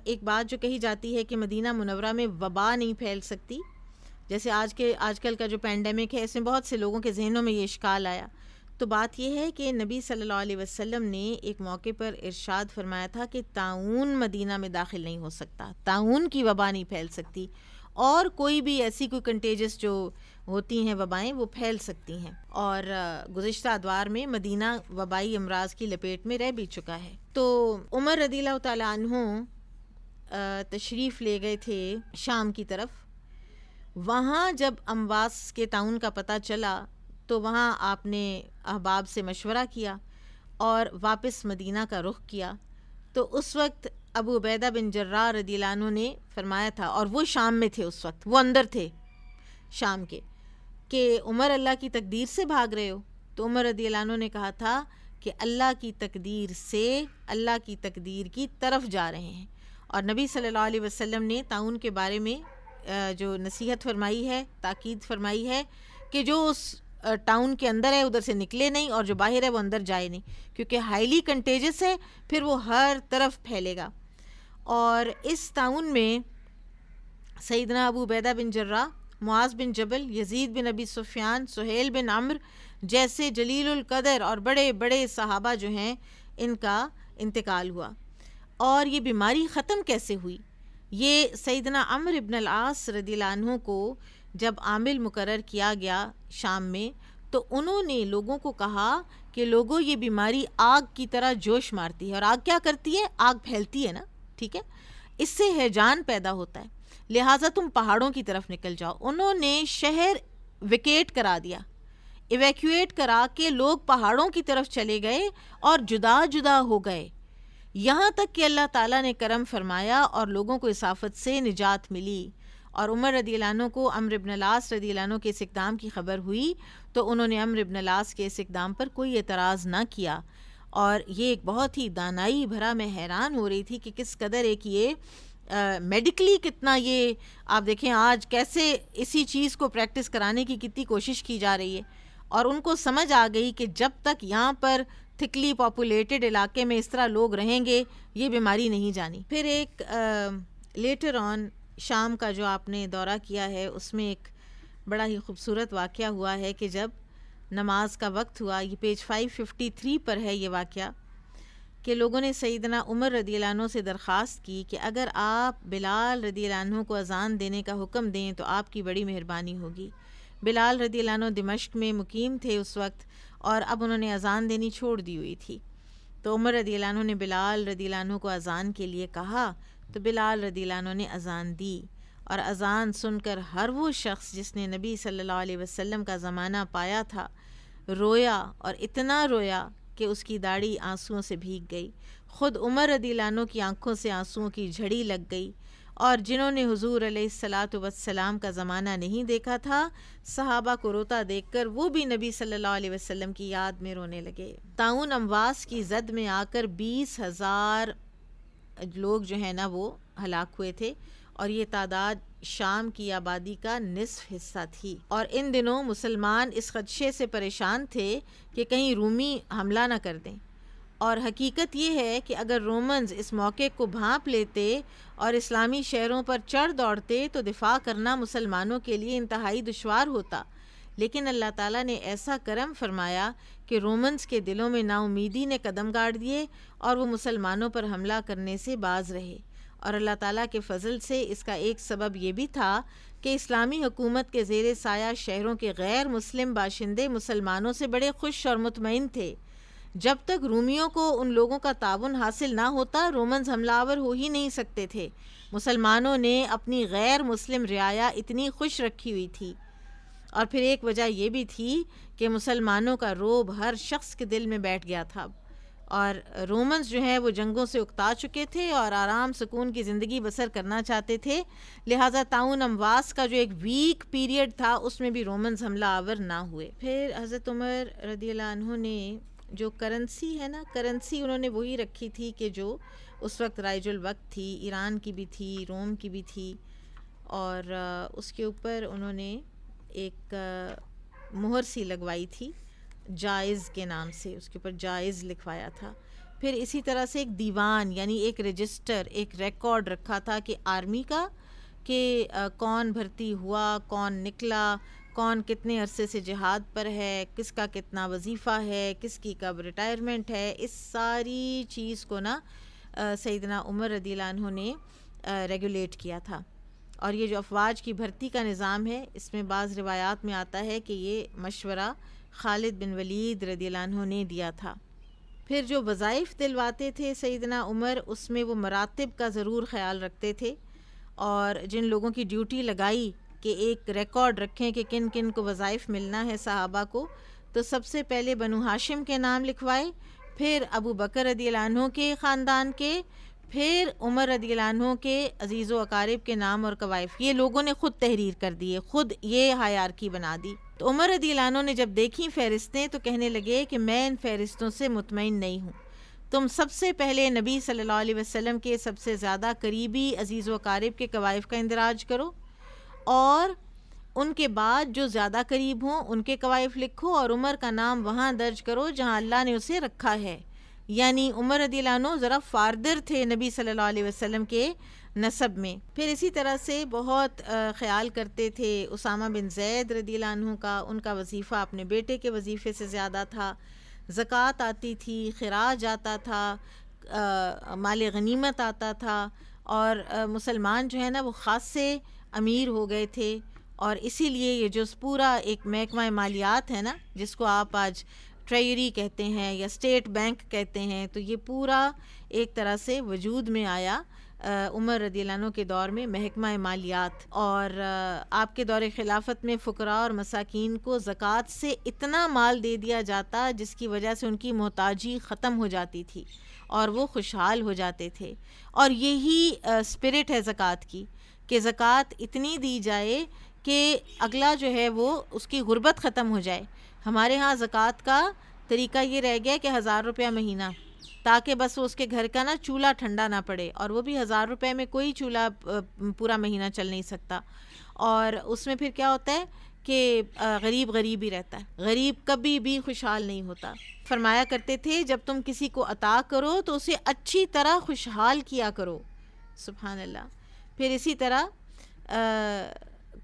S1: ایک بات جو کہی جاتی ہے کہ مدینہ منورہ میں وبا نہیں پھیل سکتی، جیسے آج کل کا جو پینڈیمک ہے، اس میں بہت سے لوگوں کے ذہنوں میں یہ اشکال آیا، تو بات یہ ہے کہ نبی صلی اللہ علیہ وسلم نے ایک موقع پر ارشاد فرمایا تھا کہ طاعون مدینہ میں داخل نہیں ہو سکتا، طاعون کی وبا نہیں پھیل سکتی، اور کوئی بھی ایسی کوئی کنٹیجس جو ہوتی ہیں وبائیں وہ پھیل سکتی ہیں، اور گزشتہ ادوار میں مدینہ وبائی امراض کی لپیٹ میں رہ بھی چکا ہے۔ تو عمر رضی اللہ تعالیٰ عنہ تشریف لے گئے تھے شام کی طرف۔ وہاں جب امواس کے طاعون کا پتہ چلا تو وہاں آپ نے احباب سے مشورہ کیا اور واپس مدینہ کا رخ کیا۔ تو اس وقت ابو عبیدہ بن جراح رضی اللہ عنہ نے فرمایا تھا، اور وہ شام میں تھے اس وقت، وہ اندر تھے شام کے، کہ عمر اللہ کی تقدیر سے بھاگ رہے ہو؟ تو عمر رضی اللہ عنہ نے کہا تھا کہ اللہ کی تقدیر سے اللہ کی تقدیر کی طرف جا رہے ہیں۔ اور نبی صلی اللہ علیہ وسلم نے طاعون کے بارے میں جو نصیحت فرمائی ہے، تاکید فرمائی ہے کہ جو اس ٹاؤن کے اندر ہے ادھر سے نکلے نہیں، اور جو باہر ہے وہ اندر جائے نہیں، کیونکہ ہائیلی کنٹیجس ہے، پھر وہ ہر طرف پھیلے گا۔ اور اس طاعون میں سیدنا ابو عبیدہ بن جراح، معاذ بن جبل، یزید بن ابی سفیان، سہیل بن عمرو جیسے جلیل القدر اور بڑے بڑے صحابہ جو ہیں ان کا انتقال ہوا۔ اور یہ بیماری ختم کیسے ہوئی؟ یہ سیدنا عمرو بن العاص رضی اللہ عنہ کو جب عامل مقرر کیا گیا شام میں، تو انہوں نے لوگوں کو کہا کہ لوگوں یہ بیماری آگ کی طرح جوش مارتی ہے، اور آگ کیا کرتی ہے؟ آگ پھیلتی ہے نا، ٹھیک ہے، اس سے ہیجان پیدا ہوتا ہے، لہٰذا تم پہاڑوں کی طرف نکل جاؤ۔ انہوں نے شہر ویکیٹ کرا دیا، ایویکویٹ کرا کے لوگ پہاڑوں کی طرف چلے گئے اور جدا جدا ہو گئے، یہاں تک کہ اللہ تعالیٰ نے کرم فرمایا اور لوگوں کو اس آفت سے نجات ملی۔ اور عمر رضی اللہ عنہ کو عمرو بن العاص رضی اللہ عنہ کے اس اقدام کی خبر ہوئی تو انہوں نے عمرو بن العاص کے اس اقدام پر کوئی اعتراض نہ کیا، اور یہ ایک بہت ہی دانائی بھرا، میں حیران ہو رہی تھی کہ کس قدر ایک یہ میڈیکلی کتنا، یہ آپ دیکھیں آج کیسے اسی چیز کو پریکٹس کرانے کی کتنی کوشش کی جا رہی ہے، اور ان کو سمجھ آ گئی کہ جب تک یہاں پر تھکلی پاپولیٹڈ علاقے میں اس طرح لوگ رہیں گے یہ بیماری نہیں جانی۔ پھر ایک لیٹر آن شام کا جو آپ نے دورہ کیا ہے اس میں ایک بڑا ہی خوبصورت واقعہ ہوا ہے کہ جب نماز کا وقت ہوا، یہ پیج 553 پر ہے یہ واقعہ، کہ لوگوں نے سیدنا عمر رضی اللہ عنہ سے درخواست کی کہ اگر آپ بلال رضی اللہ عنہ کو اذان دینے کا حکم دیں تو آپ کی بڑی مہربانی ہوگی۔ بلال رضی اللہ عنہ دمشق میں مقیم تھے اس وقت، اور اب انہوں نے اذان دینی چھوڑ دی ہوئی تھی، تو عمر رضی اللہ عنہ نے بلال رضی اللہ عنہ کو اذان کے لیے کہا، تو بلال رضی اللہ عنہ نے اذان دی، اور اذان سن کر ہر وہ شخص جس نے نبی صلی اللہ علیہ وسلم کا زمانہ پایا تھا رویا، اور اتنا رویا کہ اس کی داڑھی آنسوؤں سے بھیگ گئی، خود عمر رضی اللہ عنہ کی آنکھوں سے آنسوؤں کی جھڑی لگ گئی، اور جنہوں نے حضور علیہ الصلاۃ والسلام کا زمانہ نہیں دیکھا تھا، صحابہ کو روتا دیکھ کر وہ بھی نبی صلی اللہ علیہ وسلم کی یاد میں رونے لگے۔ طاعون امواس کی زد میں آ کر 20,000 لوگ جو ہیں نا وہ ہلاک ہوئے تھے، اور یہ تعداد شام کی آبادی کا نصف حصہ تھی۔ اور ان دنوں مسلمان اس خدشے سے پریشان تھے کہ کہیں رومی حملہ نہ کر دیں، اور حقیقت یہ ہے کہ اگر رومنز اس موقع کو بھانپ لیتے اور اسلامی شہروں پر چڑھ دوڑتے تو دفاع کرنا مسلمانوں کے لیے انتہائی دشوار ہوتا، لیکن اللہ تعالیٰ نے ایسا کرم فرمایا کہ رومنز کے دلوں میں نا امیدی نے قدم گاڑ دیے اور وہ مسلمانوں پر حملہ کرنے سے باز رہے۔ اور اللہ تعالیٰ کے فضل سے اس کا ایک سبب یہ بھی تھا کہ اسلامی حکومت کے زیر سایہ شہروں کے غیر مسلم باشندے مسلمانوں سے بڑے خوش اور مطمئن تھے۔ جب تک رومیوں کو ان لوگوں کا تعاون حاصل نہ ہوتا رومنز حملہ آور ہو ہی نہیں سکتے تھے۔ مسلمانوں نے اپنی غیر مسلم رعایا اتنی خوش رکھی ہوئی تھی، اور پھر ایک وجہ یہ بھی تھی کہ مسلمانوں کا روب ہر شخص کے دل میں بیٹھ گیا تھا، اور رومنز جو ہیں وہ جنگوں سے اکتا چکے تھے اور آرام سکون کی زندگی بسر کرنا چاہتے تھے، لہٰذا تعاون امواس کا جو ایک ویک پیریڈ تھا اس میں بھی رومنز حملہ آور نہ ہوئے۔ پھر حضرت عمر رضی اللہ عنہ نے جو کرنسی ہے نا، کرنسی انہوں نے وہی رکھی تھی کہ جو اس وقت رائج الوقت تھی، ایران کی بھی تھی، روم کی بھی تھی، اور اس کے اوپر انہوں نے ایک مہر سی لگوائی تھی جائز کے نام سے، اس کے اوپر جائز لکھوایا تھا۔ پھر اسی طرح سے ایک دیوان یعنی ایک رجسٹر، ایک ریکارڈ رکھا تھا کہ آرمی کا، کہ کون بھرتی ہوا، کون نکلا، کون کتنے عرصے سے جہاد پر ہے، کس کا کتنا وظیفہ ہے، کس کی کب ریٹائرمنٹ ہے، اس ساری چیز کو نا سیدنا عمر رضی اللہ عنہ نے ریگولیٹ کیا تھا۔ اور یہ جو افواج کی بھرتی کا نظام ہے، اس میں بعض روایات میں آتا ہے کہ یہ مشورہ خالد بن ولید رضی اللہ عنہ نے دیا تھا۔ پھر جو وظائف دلواتے تھے سیدنا عمر، اس میں وہ مراتب کا ضرور خیال رکھتے تھے، اور جن لوگوں کی ڈیوٹی لگائی کہ ایک ریکارڈ رکھیں کہ کن کن کو وظائف ملنا ہے صحابہ کو، تو سب سے پہلے بنو ہاشم کے نام لکھوائے، پھر ابو بکر رضی اللہ عنہ کے خاندان کے، پھر عمر رضی اللہ عنہ کے عزیز و اقارب کے نام اور کوائف، یہ لوگوں نے خود تحریر کر دیے، خود یہ ہائرارکی بنا دی۔ تو عمر رضی اللہ عنہ نے جب دیکھی فہرستیں تو کہنے لگے کہ میں ان فہرستوں سے مطمئن نہیں ہوں، تم سب سے پہلے نبی صلی اللہ علیہ وسلم کے سب سے زیادہ قریبی عزیز و اقارب کے کوائف کا اندراج کرو، اور ان کے بعد جو زیادہ قریب ہوں ان کے کوائف لکھو، اور عمر کا نام وہاں درج کرو جہاں اللہ نے اسے رکھا ہے۔ یعنی عمر رضی اللہ عنہ ذرا فاردر تھے نبی صلی اللہ علیہ وسلم کے نسب میں۔ پھر اسی طرح سے بہت خیال کرتے تھے اسامہ بن زید رضی اللہ عنہ کا، ان کا وظیفہ اپنے بیٹے کے وظیفے سے زیادہ تھا، زکوٰۃ آتی تھی، خراج آتا تھا، مال غنیمت آتا تھا، اور مسلمان جو ہے نا وہ خاص سے امیر ہو گئے تھے، اور اسی لیے یہ جو پورا ایک محکمہ مالیات ہے نا، جس کو آپ آج ٹریجری کہتے ہیں یا اسٹیٹ بینک کہتے ہیں، تو یہ پورا ایک طرح سے وجود میں آیا عمر رضی اللہ عنہ کے دور میں محکمہ مالیات۔ اور آپ کے دور خلافت میں فقراء اور مساکین کو زکوٰۃ سے اتنا مال دے دیا جاتا جس کی وجہ سے ان کی محتاجی ختم ہو جاتی تھی اور وہ خوشحال ہو جاتے تھے۔ اور یہی اسپرٹ ہے زکوٰۃ کی، کہ زکوٰۃ اتنی دی جائے کہ اگلا جو ہے وہ اس کی غربت ختم ہو جائے۔ ہمارے ہاں زکوٰۃ کا طریقہ یہ رہ گیا کہ 1000 روپیہ مہینہ، تاکہ بس وہ اس کے گھر کا نا چولہا ٹھنڈا نہ پڑے، اور وہ بھی 1000 روپے میں کوئی چولہا پورا مہینہ چل نہیں سکتا۔ اور اس میں پھر کیا ہوتا ہے کہ غریب غریب ہی رہتا ہے، غریب کبھی بھی خوشحال نہیں ہوتا۔ فرمایا کرتے تھے جب تم کسی کو عطا کرو تو اسے اچھی طرح خوشحال کیا کرو، سبحان اللہ۔ پھر اسی طرح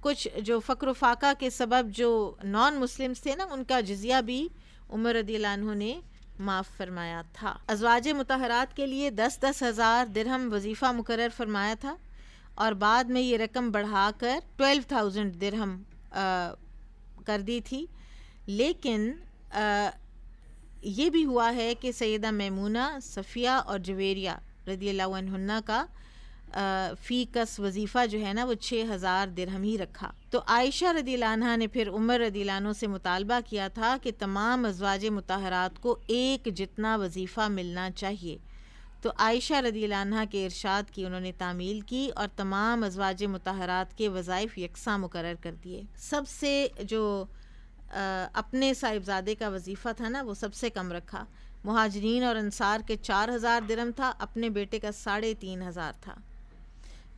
S1: کچھ جو فقر و فاقہ کے سبب جو نان مسلمز تھے نا، ان کا جزیہ بھی عمر رضی اللہ عنہ نے معاف فرمایا تھا۔ ازواج مطہرات کے لیے 10,000 درہم وظیفہ مقرر فرمایا تھا، اور بعد میں یہ رقم بڑھا کر 12,000 درہم کر دی تھی۔ لیکن یہ بھی ہوا ہے کہ سیدہ میمونہ، صفیہ اور جویریہ رضی اللہ عنہن کا فی کس وظیفہ جو ہے نا وہ 6,000 درہم ہی رکھا۔ تو عائشہ رضی اللہ عنہ نے پھر عمر رضی اللہ عنہ سے مطالبہ کیا تھا کہ تمام ازواج مطہرات کو ایک جتنا وظیفہ ملنا چاہیے، تو عائشہ رضی اللہ عنہ کے ارشاد کی انہوں نے تعمیل کی اور تمام ازواج مطہرات کے وظائف یکساں مقرر کر دیے۔ سب سے جو اپنے صاحبزادے کا وظیفہ تھا نا وہ سب سے کم رکھا، مہاجرین اور انصار کے 4,000 درہم تھا، اپنے بیٹے کا 3,500 تھا۔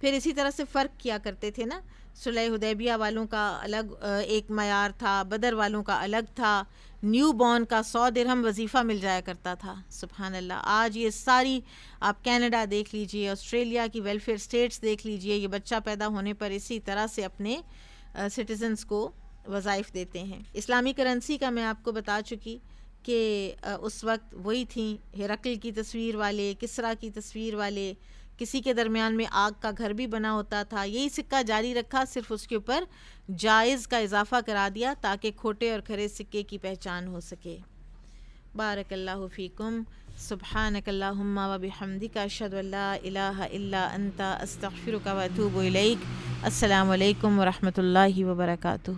S1: پھر اسی طرح سے فرق کیا کرتے تھے نا، صلح حدیبیہ والوں کا الگ ایک معیار تھا، بدر والوں کا الگ تھا، نیو بورن کا 100 درہم وظیفہ مل جایا کرتا تھا، سبحان اللہ۔ آج یہ ساری آپ کینیڈا دیکھ لیجئے، آسٹریلیا کی ویلفیئر اسٹیٹس دیکھ لیجئے، یہ بچہ پیدا ہونے پر اسی طرح سے اپنے سٹیزنز کو وظائف دیتے ہیں۔ اسلامی کرنسی کا میں آپ کو بتا چکی کہ اس وقت وہی تھیں ہرقل کی تصویر والے، کسریٰ کی تصویر والے، کسی کے درمیان میں آگ کا گھر بھی بنا ہوتا تھا۔ یہی سکہ جاری رکھا، صرف اس کے اوپر جائز کا اضافہ کرا دیا تاکہ کھوٹے اور کھرے سکے کی پہچان ہو سکے۔ بارک اللہ فیکم. سبحانک اللہم و بحمدک اشہد ان لا الہ الا انت استغفرک و اتوب الیک. السلام علیکم ورحمۃ اللہ وبرکاتہ.